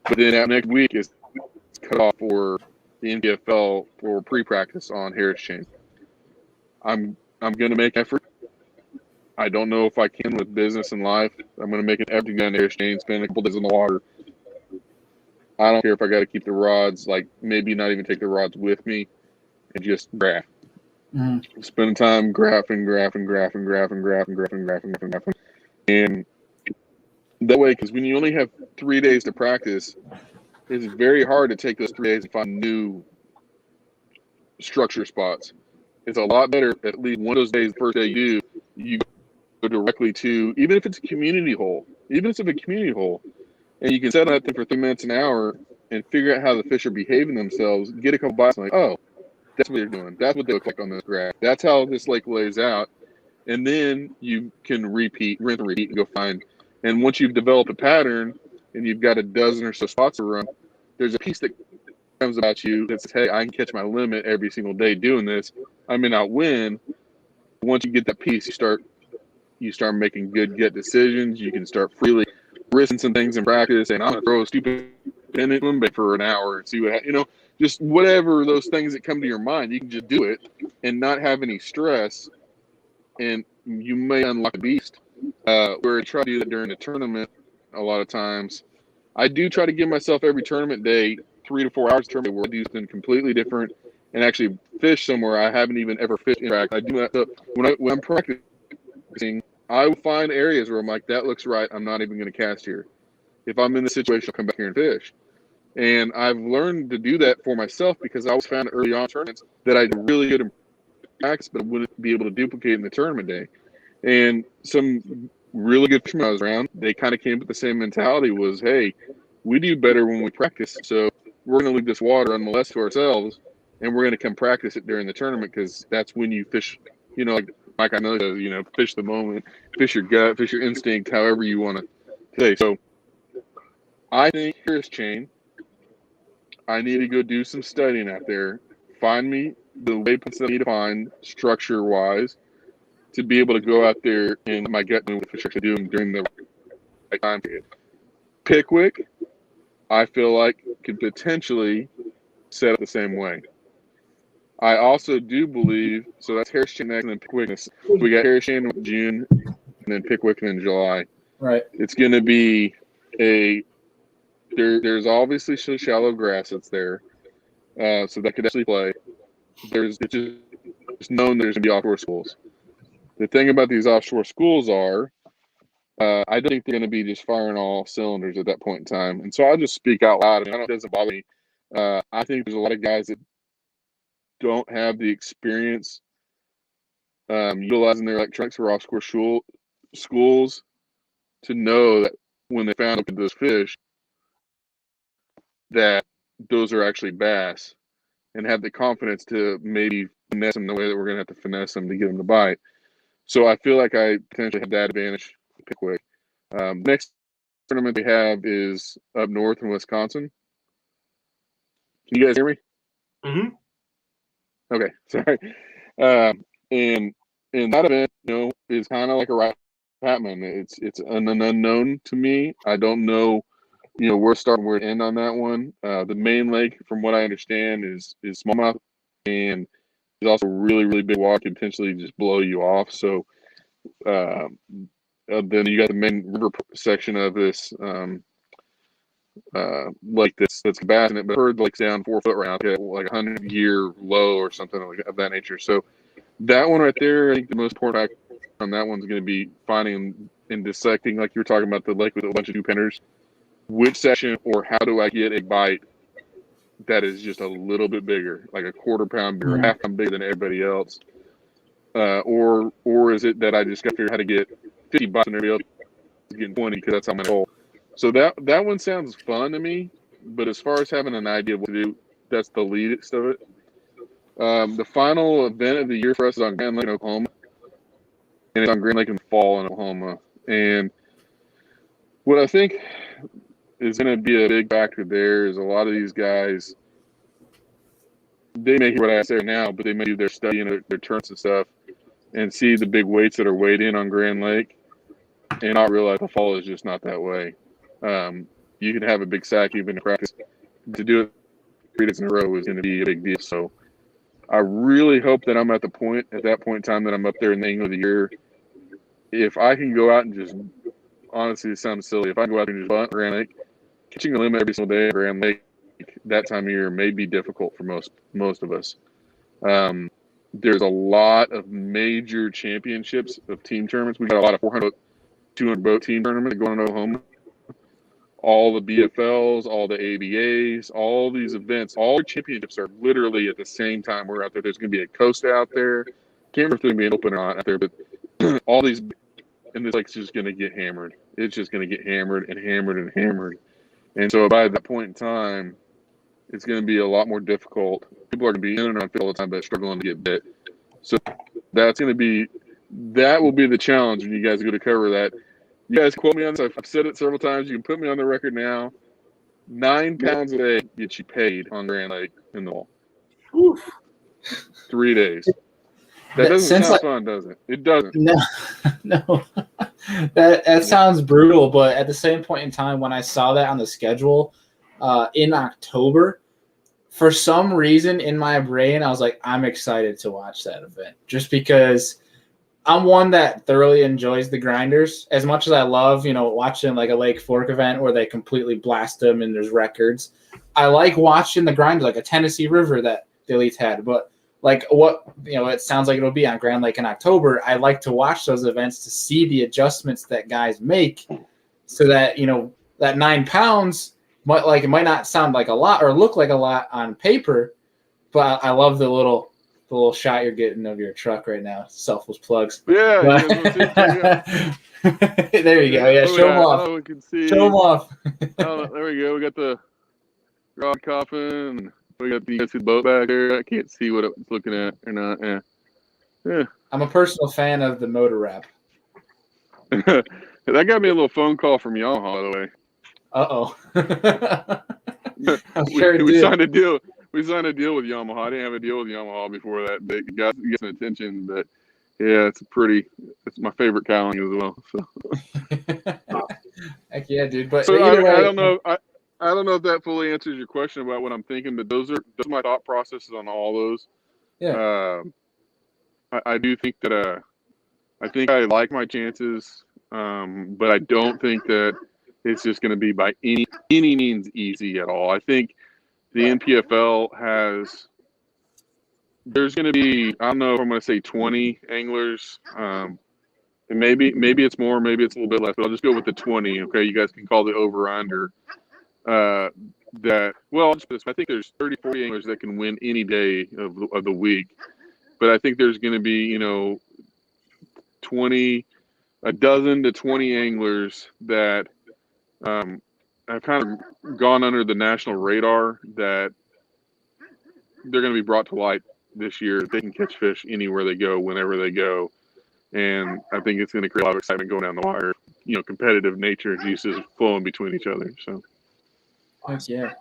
But then next week is cut off for the NPFL for pre-practice on Harris Chain. I'm going to make effort. I don't know if I can with business and life. I'm going to make an effort to get on Harris Chain, spend a couple days in the water. I don't care if I got to keep the rods, like maybe not even take the rods with me and just graph. Spending time graphing. And that way, because when you only have 3 days to practice, it's very hard to take those 3 days and find new structure spots. It's a lot better, at least one of those days, the first day you go directly to, even if it's a community hole, and you can set on that thing for 3 minutes, an hour, and figure out how the fish are behaving themselves, get a couple bites, like, oh, that's what they're doing. That's what they look like on this graph. That's how this lake lays out. And then you can rinse and repeat, and go find. And once you've developed a pattern and you've got a dozen or so spots to run, there's a piece that comes about you that says, hey, I can catch my limit every single day doing this. I may not win. Once you get that piece, you start making good get decisions. You can start freely risking some things in practice, and I'm going to throw a stupid pendant swim bait for an hour and see what just whatever those things that come to your mind, you can just do it and not have any stress and you may unlock a beast. Where I try to do that during the tournament a lot of times. I do try to give myself every tournament day 3 to 4 hours tournament where I do something completely different and actually fish somewhere I haven't even ever fished in practice. I do that. So when I'm practicing, I will find areas where I'm like, that looks right. I'm not even going to cast here. If I'm in this situation, I'll come back here and fish. And I've learned to do that for myself because I always found early on tournaments that I did really good in practice, but I wouldn't be able to duplicate in the tournament day. And some really good fishermen I was around, they kind of came with the same mentality was, hey, we do better when we practice. So we're going to leave this water unmolested to ourselves, and we're going to come practice it during the tournament because that's when you fish, like I know, fish the moment, fish your gut, fish your instinct, however you want to say. So I think here's chain. I need to go do some studying out there. Find me the waypoints that I need to find structure-wise to be able to go out there and my gut know what fish are doing during the right time period. Pickwick, I feel like could potentially set up the same way. I also do believe, so that's Harris Chain and then Pickwick. We got Harris Chain in June and then Pickwick in July. Right. It's going to be there's obviously shallow grass that's there, so that could actually play. It's just known there's going to be offshore schools. The thing about these offshore schools are, I don't think they're going to be just firing all cylinders at that point in time. And so I'll just speak out loud. It doesn't bother me. I think there's a lot of guys that don't have the experience utilizing their electronics for offshore schools to know that when they found those fish, that those are actually bass, and have the confidence to maybe finesse them the way that we're going to have to finesse them to get them to bite. So I feel like I potentially have that advantage to Pickwick. Next tournament we have is up north in Wisconsin. Can you guys hear me? Mm-hmm. Okay, sorry. And that event, is kind of like a right Patman. It's an unknown to me. I don't know, where to start and where to end on that one. The main lake, from what I understand, is smallmouth, and there's also really, really big water, can potentially just blow you off. So then you got the main river section of this lake that's bass in it, but I heard the lake's down 4 foot right now, like 100-year low or something of that nature. So that one right there, I think the most important factor on that one's going to be finding and dissecting, like you were talking about the lake with a bunch of two-penners, which section or how do I get a bite that is just a little bit bigger, like a quarter pound bigger, half pound bigger than everybody else, or is it that I just got to figure out how to get 50 bites and everybody else is getting 20 because that's how my goal. So that one sounds fun to me, but as far as having an idea of what to do, that's the least of it. The final event of the year for us is on Grand Lake in Oklahoma, and it's on Grand Lake in the fall in Oklahoma. And what I think is going to be a big factor there is a lot of these guys, they may hear what I say now, but they may do their study and their turns and stuff and see the big weights that are weighed in on Grand Lake and not realize the fall is just not that way. You can have a big sack even in practice. To do it 3 days in a row is going to be a big deal. So I really hope that I'm at that point in time that I'm up there in the angle of the year. If I can go out and just, honestly, it sounds silly, if I can go out and just bunt Grand Lake, catching a limit every single day at Grand Lake that time of year may be difficult for most of us. There's a lot of major championships of team tournaments. We got a lot of 400, 200 boat team tournaments going on in Oklahoma. All the BFLs, all the ABAs, all these events, all the championships are literally at the same time we're out there. There's going to be a coast out there. Can't remember if there's going to be an open out there, but all these, and this lake's just going to get hammered. It's just going to get hammered and hammered and hammered. And so by that point in time, it's going to be a lot more difficult. People are going to be in and around all the time, but struggling to get bit. So that will be the challenge when you guys go to cover that. You guys quote me on this. I've said it several times. You can put me on the record now. 9 pounds a day gets you paid on Grand Lake in the fall. 3 days. That doesn't sound fun, does it? It doesn't. No. That sounds brutal, but at the same point in time, when I saw that on the schedule in October, for some reason in my brain, I was like, I'm excited to watch that event just because I'm one that thoroughly enjoys the grinders as much as I love, watching like a Lake Fork event where they completely blast them and there's records. I like watching the grinders, like a Tennessee River that the Elites had, but like what, it sounds like it'll be on Grand Lake in October. I like to watch those events to see the adjustments that guys make so that, that 9 pounds it might not sound like a lot or look like a lot on paper, but I love the little shot you're getting of your truck right now. Selfless plugs. Yeah. There you go. Yeah, show them off. Oh, we can see. Show them off. Oh, there we go. We got the rod coffin. We got the boat back there. I can't see what it's looking at or not. Yeah. I'm a personal fan of the motor wrap. That got me a little phone call from Yamaha, by the way. I'm sure we signed a deal. We signed a deal with Yamaha. I didn't have a deal with Yamaha before that. They got some attention, but yeah, it's my favorite cowling as well. So. Heck yeah, dude. But so either way, I don't know. I don't know if that fully answers your question about what I'm thinking, but those are my thought processes on all those. Yeah. I do think that I think I like my chances, but I don't think that it's just going to be by any means easy at all. I think the NPFL there's going to be, I don't know if I'm going to say 20 anglers. And maybe it's more, maybe it's a little bit less, but I'll just go with the 20. Okay. You guys can call the over under I think there's 30, 40 anglers that can win any day of the week, but I think there's going to be, a dozen to 20 anglers that, have kind of gone under the national radar that they're going to be brought to light this year. They can catch fish anywhere they go, whenever they go. And I think it's going to create a lot of excitement going down the wire. Competitive nature uses flowing between each other. So. Heck yeah.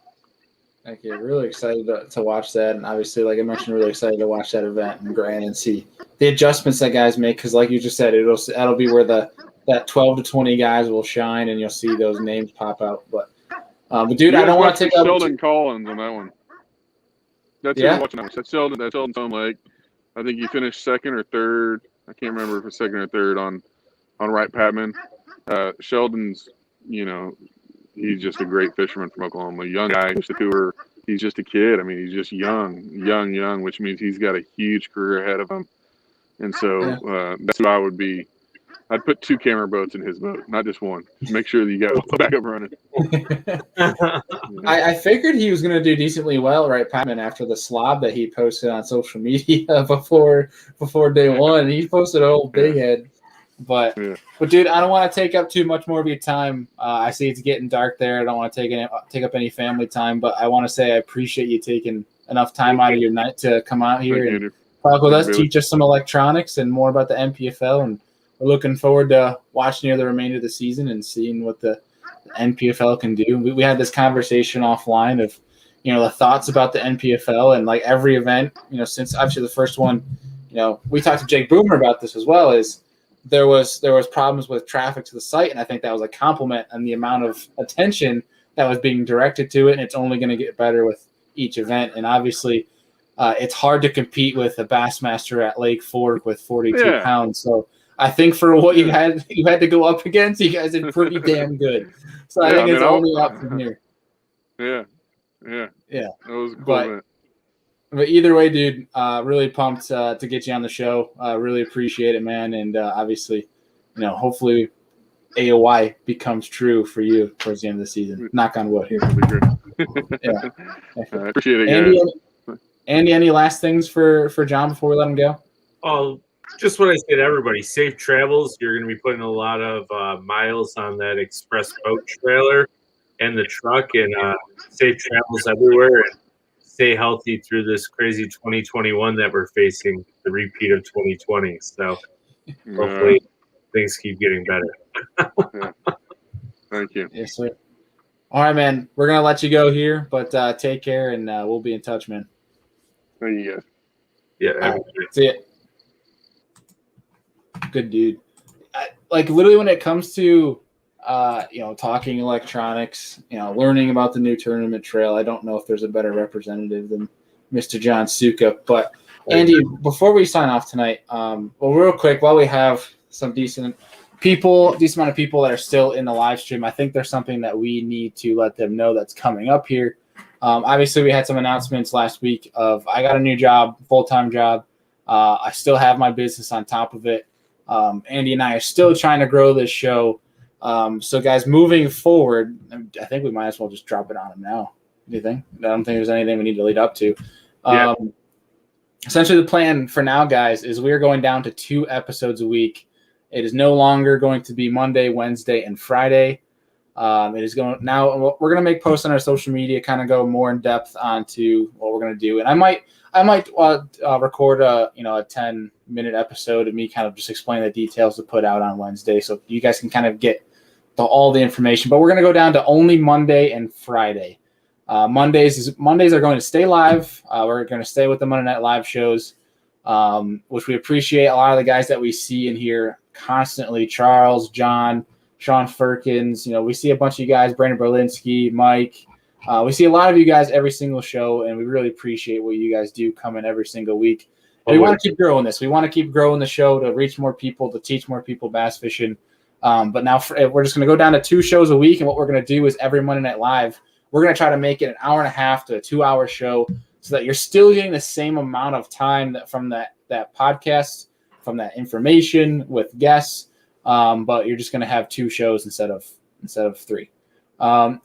Really excited to watch that. And obviously, like I mentioned, really excited to watch that event and grind and see the adjustments that guys make. Because like you just said, that'll be where that 12 to 20 guys will shine, and you'll see those names pop out. But dude, I don't want to take up Sheldon Collins on that one. That's who I'm watching that one. That's Sheldon's Home Lake. I think he finished second or third. I can't remember if it's second or third on Wright Patman. Sheldon's, he's just a great fisherman from Oklahoma. A young guy, just a tour. He's just a kid. I mean, he's just young, which means he's got a huge career ahead of him. And so that's who I would be. I'd put 2 camera boats in his boat, not just one. Make sure that you got a backup running. I figured he was going to do decently well, right, Patman, after the slob that he posted on social media before day one. He posted a whole big head. But dude, I don't want to take up too much more of your time. I see it's getting dark there. I don't want to take up any family time, but I want to say I appreciate you taking enough time out of your night to come out here and talk with us, teach us some electronics and more about the NPFL. And we're looking forward to watching the remainder of the season and seeing what the NPFL can do. We had this conversation offline of, the thoughts about the NPFL and like every event, since obviously the first one, we talked to Jake Boomer about this as well, is there was problems with traffic to the site, and I think that was a compliment on the amount of attention that was being directed to it, and it's only going to get better with each event. And obviously, it's hard to compete with a Bassmaster at Lake Fork with 42 pounds. So I think for what you had to go up against, you guys did pretty damn good. So I think it's only up from here. Yeah. That was a cool event. But either way, dude, really pumped to get you on the show. Really appreciate it, man. And obviously, hopefully AOY becomes true for you towards the end of the season. Knock on wood. Yeah. I appreciate it, guys. Andy, any last things for John before we let him go? Oh, just what I say to everybody, safe travels. You're going to be putting a lot of miles on that express boat trailer and the truck, and safe travels everywhere. And stay healthy through this crazy 2021 that we're facing, the repeat of 2020. So hopefully things keep getting better. Thank you. Yes, sir. All right, man. We're going to let you go here, but take care, and we'll be in touch, man. Thank you, guys. Yeah. Right. See ya. Good dude. Like literally when it comes to talking electronics, learning about the new tournament trail, I don't know if there's a better representative than Mr. John Soukup. But Andy, before we sign off tonight, well, real quick, while we have some decent amount of people that are still in the live stream, I think there's something that we need to let them know that's coming up here. Obviously, we had some announcements last week of I got a new job, full-time job. I still have my business on top of it. Andy and I are still trying to grow this show. So, guys, moving forward, I think we might as well just drop it on them now. Do you think? I don't think there's anything we need to lead up to. Essentially, the plan for now, guys, is we're going down to 2 episodes a week. It is no longer going to be Monday, Wednesday, and Friday. It is going now. We're going to make posts on our social media, kind of go more in depth onto what we're going to do, and I might record a 10-minute episode of me kind of just explaining the details to put out on Wednesday, so you guys can kind of get all the information. But we're going to go down to only Monday and Friday. Mondays are going to stay live. We're going to stay with the Monday Night Live shows, which we appreciate. A lot of the guys that we see in here constantly: Charles, John, Sean Firkins. We see a bunch of you guys: Brandon Berlinski, Mike. We see a lot of you guys every single show, and we really appreciate what you guys do coming every single week. And we want to keep growing this. We want to keep growing the show to reach more people, to teach more people bass fishing. But now we're just going to go down to 2 shows a week, and what we're going to do is every Monday Night Live, we're going to try to make it an hour and a half to a 2-hour show so that you're still getting the same amount of time from that podcast, from that information with guests, but you're just going to have 2 shows instead of 3.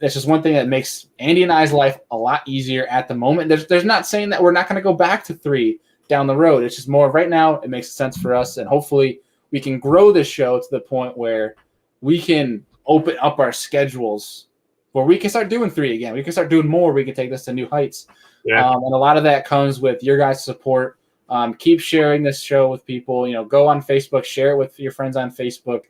It's just one thing that makes Andy and I's life a lot easier at the moment. There's not saying that we're not going to go back to 3 down the road. It's just more right now. It makes sense for us, and hopefully we can grow this show to the point where we can open up our schedules where we can start doing 3 again. We can start doing more. We can take this to new heights. Yeah. And a lot of that comes with your guys' support. Keep sharing this show with people. Go on Facebook, share it with your friends on Facebook.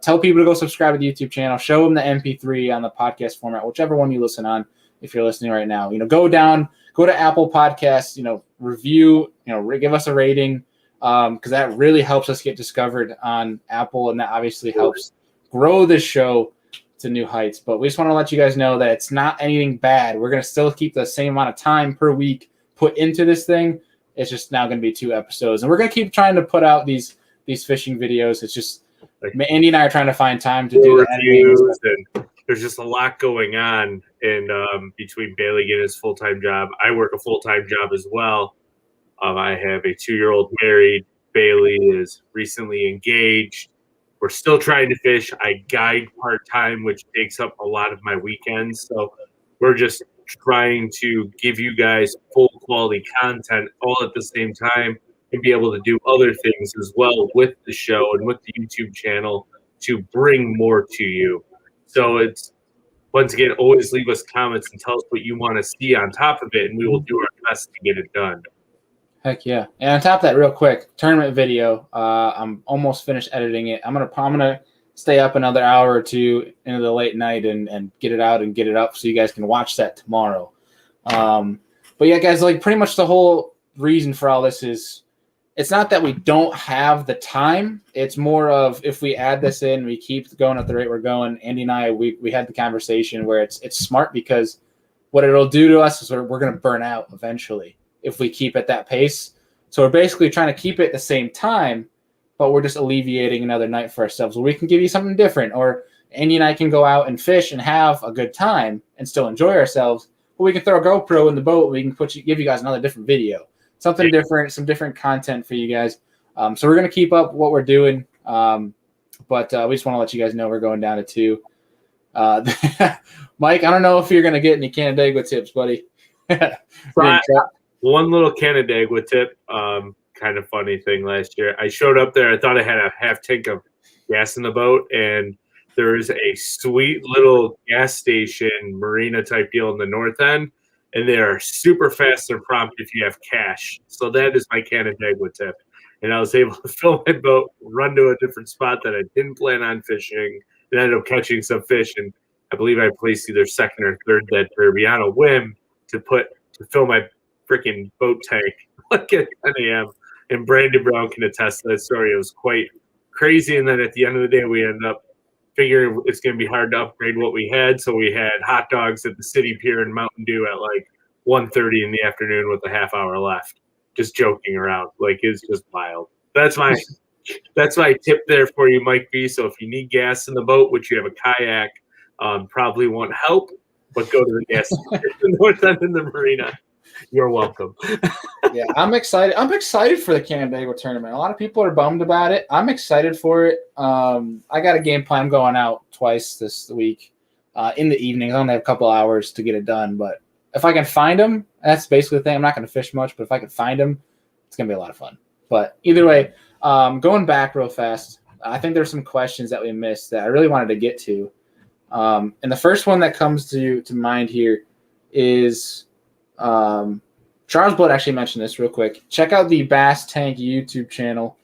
Tell people to go subscribe to the YouTube channel. Show them the MP3 on the podcast format, whichever one you listen on. If you're listening right now, go to Apple Podcasts. Review. Give us a rating because that really helps us get discovered on Apple, and that obviously helps grow this show to new heights. But we just want to let you guys know that it's not anything bad. We're going to still keep the same amount of time per week put into this thing. It's just now going to be 2 episodes, and we're going to keep trying to put out these fishing videos. It's just Andy and I are trying to find time to do that. There's just a lot going on between Bailey getting his full-time job. I work a full-time job as well. I have a 2-year-old married. Bailey is recently engaged. We're still trying to fish. I guide part-time, which takes up a lot of my weekends. So we're just trying to give you guys full quality content all at the same time and be able to do other things as well with the show and with the YouTube channel to bring more to you. So it's, once again, always leave us comments and tell us what you want to see on top of it, and we will do our best to get it done. Heck yeah. And on top of that, real quick, tournament video, I'm almost finished editing it. I'm gonna stay up another hour or 2 into the late night and get it out and get it up so you guys can watch that tomorrow. But yeah, guys, pretty much the whole reason for all this is it's not that we don't have the time. It's more of if we add this in, we keep going at the rate we're going. Andy and I, we had the conversation where it's smart because what it'll do to us is we're going to burn out eventually if we keep at that pace. So we're basically trying to keep it at the same time, but we're just alleviating another night for ourselves where we can give you something different. Or Andy and I can go out and fish and have a good time and still enjoy ourselves. But we can throw a GoPro in the boat. We can give you guys another different video. Something different, some different content for you guys. So we're going to keep up what we're doing. But we just want to let you guys know we're going down to 2. Mike, I don't know if you're going to get any Canandaigua tips, buddy. One little Canandaigua tip, kind of funny thing last year. I showed up there. I thought I had a half tank of gas in the boat, and there is a sweet little gas station, marina type deal in the north end. And they are super fast and prompt if you have cash. So that is my Canandaigua tip. And I was able to fill my boat, run to a different spot that I didn't plan on fishing, and ended up catching some fish. And I believe I placed either second or third that derby on a whim to fill my freaking boat tank like at 10 a.m. And Brandon Brown can attest to that story. It was quite crazy. And then at the end of the day, we ended up figuring it's going to be hard to upgrade what we had. So we had hot dogs at the city pier and Mountain Dew at 1:30 in the afternoon with a half hour left. just joking around. Like, it's just wild. That's my tip there for you, Mike B. So if you need gas in the boat, which you have a kayak, probably won't help, but go to the gas station north end in the marina. You're welcome. Yeah, I'm excited. I'm excited for the Canandaigua tournament. A lot of people are bummed about it. I'm excited for it. I got a game plan going out twice this week in the evening. I only have a couple hours to get it done, but if I can find them, that's basically the thing. I'm not going to fish much, but if I can find them, it's going to be a lot of fun. But either way, going back real fast, I think there's some questions that we missed that I really wanted to get to. And the first one that comes to mind here is Charles Blood actually mentioned this real quick. Check out the Bass Tank YouTube channel.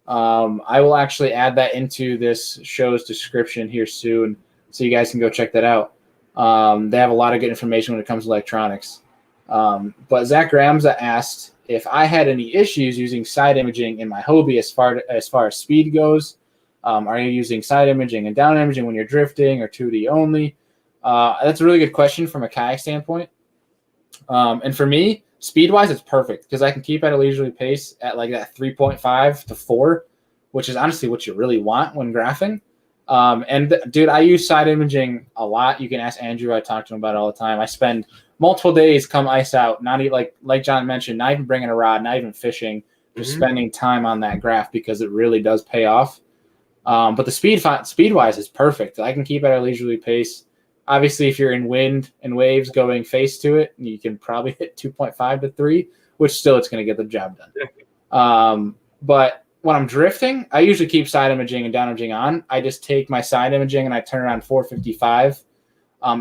I will actually add that into this show's description here soon, so you guys can go check that out. They have a lot of good information when it comes to electronics. But Zach Ramza asked if I had any issues using side imaging in my Hobie as far as speed goes. Are you using side imaging and down imaging when you're drifting, or 2D only? That's a really good question from a kayak standpoint. And for me, speed-wise, it's perfect because I can keep at a leisurely pace at like that 3.5 to 4, which is honestly what you really want when graphing. And dude, I use side imaging a lot. You can ask Andrew. I talk to him about it all the time. I spend multiple days come ice out, not even like John mentioned, not even bringing a rod, not even fishing, just spending time on that graph because it really does pay off. But the speed-wise is perfect. I can keep at a leisurely pace. Obviously, if you're in wind and waves going face to it, you can probably hit 2.5 to 3, which still it's going to get the job done. But when I'm drifting, I usually keep side imaging and down imaging on. I just take my side imaging and I turn it on 455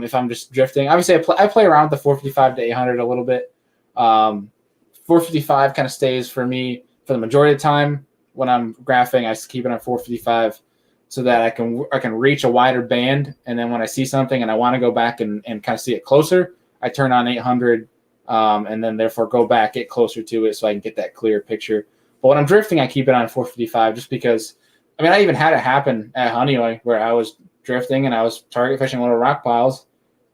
if I'm just drifting. Obviously, I play around with the 455 to 800 a little bit. 455 kind of stays for me for the majority of the time. When I'm graphing, I just keep it on 455 so that I can reach a wider band. And then when I see something and I want to go back and kind of see it closer, I turn on 800 and then therefore go back, get closer to it so I can get that clear picture. But when I'm drifting, I keep it on 455 just because, I even had it happen at Honeoye where I was drifting and I was target fishing little rock piles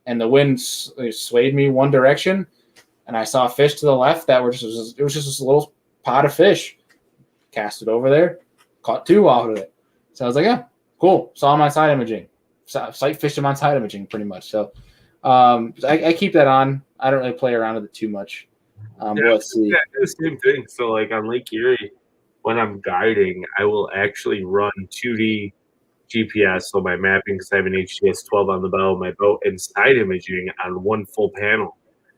and the wind swayed me one direction and I saw a fish to the left that it was just this little pot of fish. Cast it over there, caught 2 off of it. So I was like, yeah, cool. Saw him on side imaging. Sight fished him on side imaging pretty much. So I keep that on. I don't really play around with it too much. Let's see. Yeah, the same thing. So like on Lake Erie, when I'm guiding, I will actually run 2D GPS, so my mapping, because I have an HDS 12 on the bow of my boat, and side imaging on one full panel.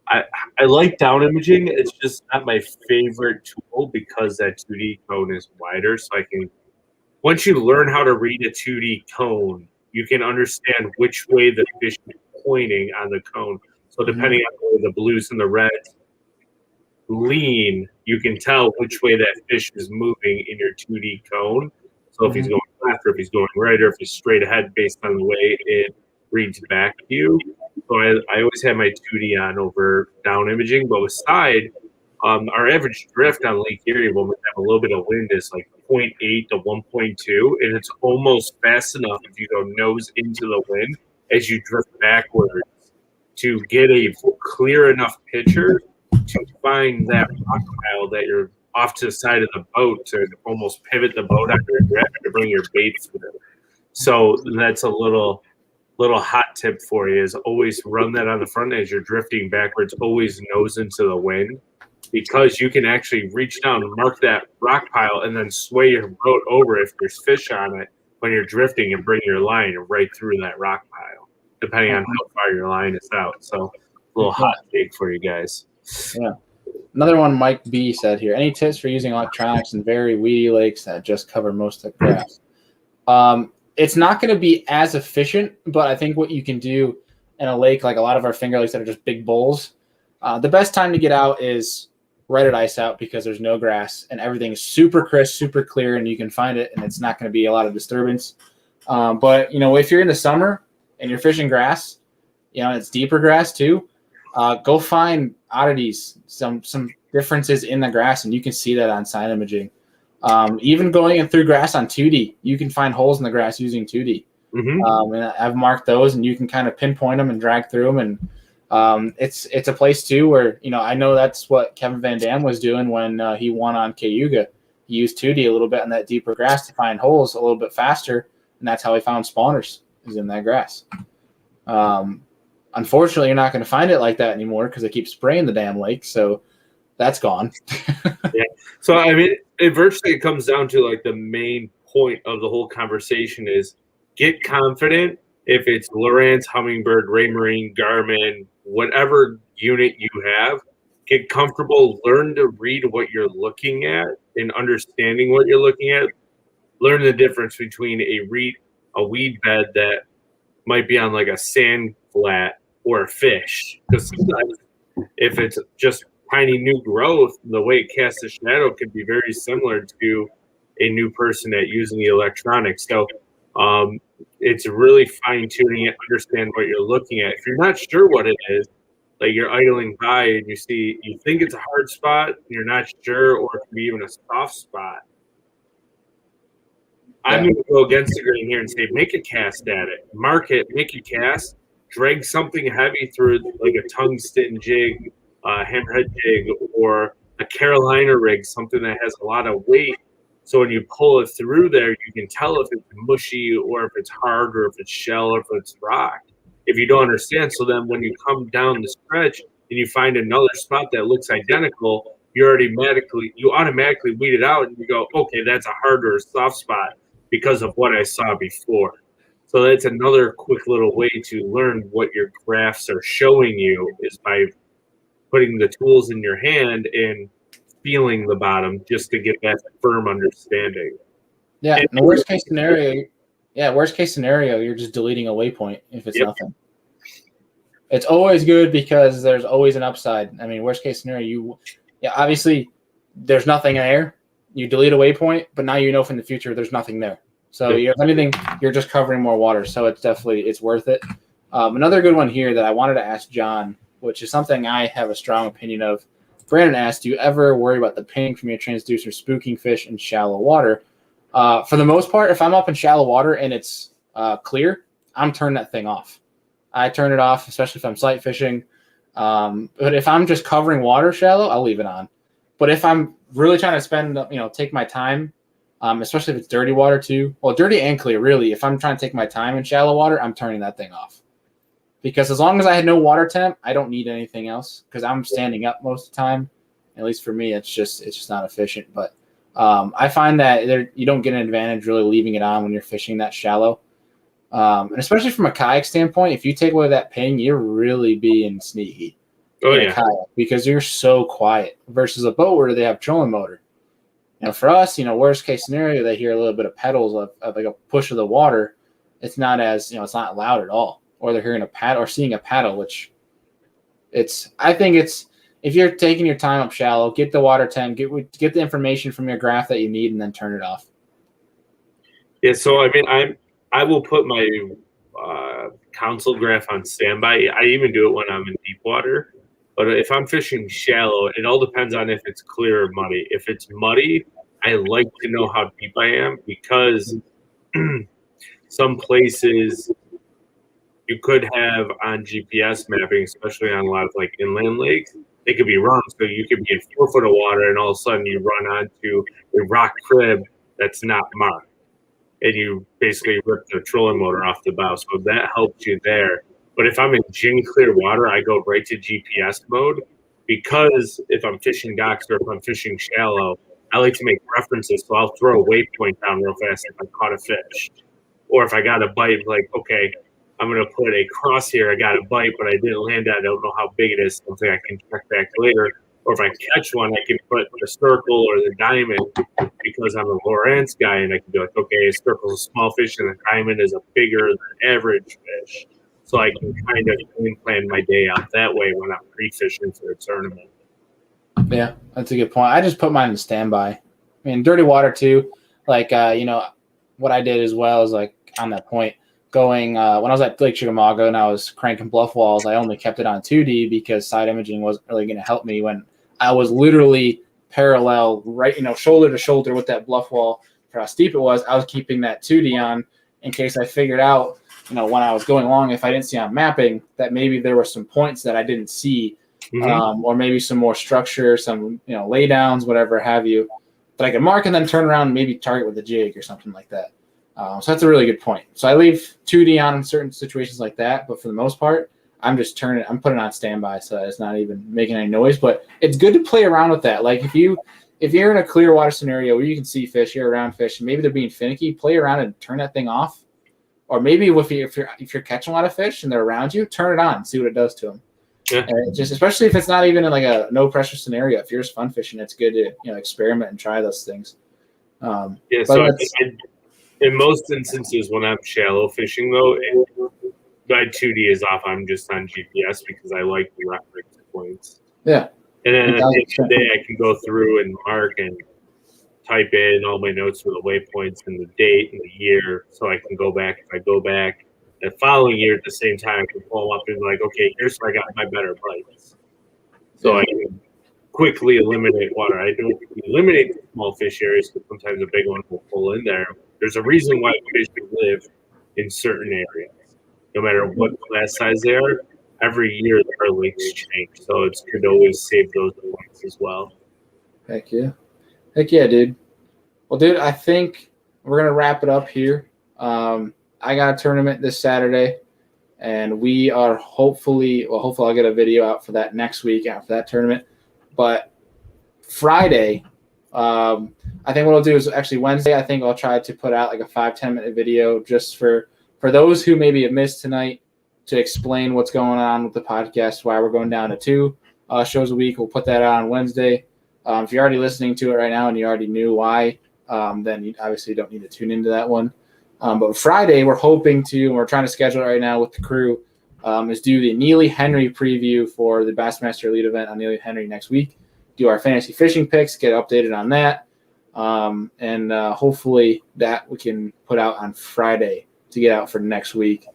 I like down imaging. It's just not my favorite tool because that 2D cone is wider. So I can, once you learn how to read a 2D cone, you can understand which way the fish is pointing on the cone. So depending on where the blues and the reds lean, you can tell which way that fish is moving in your 2D cone. So if he's going left, or if he's going right, or if he's straight ahead based on the way it reads back to you. So I always have my 2D on over down imaging, but with side, our average drift on Lake Erie when we have a little bit of wind is like 0.8 to 1.2, and it's almost fast enough if you go nose into the wind as you drift backwards to get a clear enough picture to find that rock pile that you're off to the side of the boat to almost pivot the boat after your drift to bring your bait through. So that's a little hot tip for you is always run that on the front as you're drifting backwards, always nose into the wind, because you can actually reach down and mark that rock pile and then sway your boat over if there's fish on it when you're drifting and bring your line right through that rock pile, depending on how far your line is out. So a little hot take for you guys. Yeah. Another one Mike B said here, any tips for using electronics in very weedy lakes that just cover most of the grass? It's not going to be as efficient, but I think what you can do in a lake, like a lot of our finger lakes that are just big bowls, the best time to get out is right at ice out because there's no grass and everything's super crisp, super clear, and you can find it, and it's not going to be a lot of disturbance. But, if you're in the summer and you're fishing grass, it's deeper grass too, go find oddities, some differences in the grass, and you can see that on side imaging. Even going in through grass on 2D, you can find holes in the grass using 2D. And I've marked those, and you can kind of pinpoint them and drag through them. And It's a place too where, I know that's what Kevin Van Dam was doing when he won on Cayuga. He used 2D a little bit on that deeper grass to find holes a little bit faster, and that's how he found spawners, is in that grass. Unfortunately, you're not going to find it like that anymore because they keep spraying the damn lake, so that's gone. Yeah. So, it comes down to like the main point of the whole conversation is get confident. If it's Lowrance, Humminbird, Raymarine, Garmin, whatever unit you have, get comfortable, learn to read what you're looking at and understanding what you're looking at. Learn the difference between a weed bed that might be on like a sand flat or a fish. Because sometimes if it's just tiny new growth, the way it casts a shadow could be very similar to a new person at using the electronics. So it's really fine-tuning it, understand what you're looking at. If you're not sure what it is, like you're idling by and you think it's a hard spot, and you're not sure, or it could be even a soft spot. Yeah. I'm going to go against the grain here and say, make a cast at it. Mark it, make a cast, drag something heavy through like a tungsten jig, hammerhead jig, or a Carolina rig, something that has a lot of weight. So when you pull it through there, you can tell if it's mushy or if it's hard or if it's shell or if it's rock. If you don't understand, so then when you come down the stretch and you find another spot that looks identical, you automatically weed it out and you go, okay, that's a hard or a soft spot because of what I saw before. So that's another quick little way to learn what your graphs are showing you is by putting the tools in your hand and feeling the bottom just to get that firm understanding. Yeah, in the worst case scenario, you're just deleting a waypoint if it's nothing. It's always good because there's always an upside. I mean, worst case scenario, obviously there's nothing there. You delete a waypoint, but now you know from the future there's nothing there. So if anything, you're just covering more water. So it's worth it. Another good one here that I wanted to ask John, which is something I have a strong opinion of. Brandon asked, do you ever worry about the ping from your transducer spooking fish in shallow water? For the most part, if I'm up in shallow water and it's clear, I'm turning that thing off. I turn it off, especially if I'm sight fishing. But if I'm just covering water shallow, I'll leave it on. But if I'm really trying to take my time, especially if it's dirty water too, well, dirty and clear, really, if I'm trying to take my time in shallow water, I'm turning that thing off. Because as long as I had no water temp, I don't need anything else because I'm standing up most of the time. At least for me, it's just not efficient. But I find that you don't get an advantage really leaving it on when you're fishing that shallow. And especially from a kayak standpoint, if you take away that ping, you're really being sneaky. A kayak because you're so quiet versus a boat where they have trolling motor. For us, worst case scenario, they hear a little bit of pedals of like a push of the water. It's not as, it's not loud at all. Or they're hearing a paddle or seeing a paddle, which I think if you're taking your time up shallow, get the water temp, get the information from your graph that you need, and then turn it off. Yeah, so I will put my console graph on standby. I even do it when I'm in deep water. But if I'm fishing shallow, it all depends on if it's clear or muddy. If it's muddy, I like to know how deep I am because some places you could have on GPS mapping, especially on a lot of like inland lakes, it could be wrong. So you could be in 4 foot of water and all of a sudden you run onto a rock crib that's not marked. And you basically rip the trolling motor off the bow. So that helps you there. But if I'm in gin clear water, I go right to GPS mode because if I'm fishing docks or if I'm fishing shallow, I like to make references. So I'll throw a waypoint down real fast if I caught a fish. Or if I got a bite, like, okay, I'm going to put a cross here. I got a bite, but I didn't land it. I don't know how big it is. Something I can check back later. Or if I catch one, I can put the circle or the diamond because I'm a Lowrance guy, and I can be like, okay, a circle's a small fish, and a diamond is a bigger than average fish. So I can kind of plan my day out that way when I'm pre-fishing for a tournament. Yeah, that's a good point. I just put mine in standby. Dirty water too. Like, what I did as well is like on that point. Going when I was at Lake Chickamauga and I was cranking bluff walls, I only kept it on 2D because side imaging wasn't really going to help me when I was literally parallel, right, shoulder to shoulder with that bluff wall for how steep it was. I was keeping that 2D on in case I figured out when I was going along, if I didn't see on mapping, that maybe there were some points that I didn't see, or maybe some more structure, some lay downs, whatever have you, that I could mark and then turn around and maybe target with a jig or something like that. So that's a really good point. So I leave 2D on in certain situations like that, but for the most part, I'm putting it on standby, so it's not even making any noise. But it's good to play around with that. Like if you're in a clear water scenario where you can see fish, you're around fish, and maybe they're being finicky, play around and turn that thing off. Or maybe if you're catching a lot of fish and they're around you, turn it on and see what it does to them. Yeah. And just especially if it's not even in like a no pressure scenario. If you're just fun fishing, it's good to experiment and try those things. So in most instances when I'm shallow fishing though, my 2D is off. I'm just on GPS because I like the reference points. Yeah. And then at the end of the day, I can go through and mark and type in all my notes for the waypoints and the date and the year, so I can go back. If I go back the following year at the same time, I can pull them up and be like, okay, here's where I got my better bites. So I can quickly eliminate water. I don't eliminate the small fish areas because sometimes a big one will pull in there. There's a reason why fish live in certain areas. No matter what class size they are, every year our lakes change. So it's good to always save those points as well. Heck yeah, dude. Well, dude, I think we're going to wrap it up here. I got a tournament this Saturday, and we are hopefully I'll get a video out for that next week after that tournament. But Friday, I think what I'll do is actually Wednesday, I think I'll try to put out like a 5-10 minute video just for those who maybe have missed tonight to explain what's going on with the podcast, why we're going down to 2 shows a week. We'll put that out on Wednesday. If you're already listening to it right now and you already knew why, then you obviously don't need to tune into that one. But Friday, we're hoping to, and we're trying to schedule it right now with the crew, is do the Neely Henry preview for the Bassmaster Elite event on Neely Henry next week. Do our fantasy fishing picks, get updated on that, and hopefully that we can put out on Friday to get out for next week.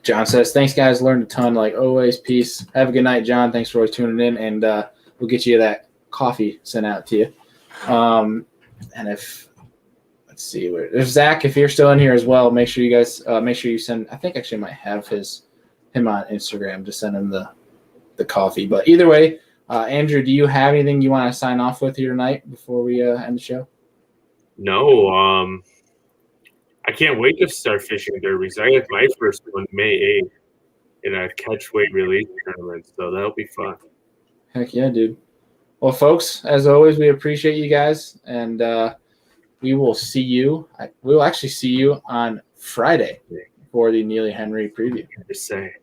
John says, thanks, guys. Learned a ton, like always. Peace. Have a good night, John. Thanks for always tuning in, and we'll get you that coffee sent out to you. And let's see, there's Zach. If you're still in here as well, make sure you guys send. I think actually I might have him on Instagram to send him the coffee. But either way, Andrew, do you have anything you want to sign off with here tonight before we end the show? No. I can't wait to start fishing derbies. I got my first one May 8th in a catch weight release tournament, so that'll be fun. Heck yeah, dude. Well, folks, as always, we appreciate you guys, and we will see you. We'll actually see you on Friday for the Neely Henry preview. Just say.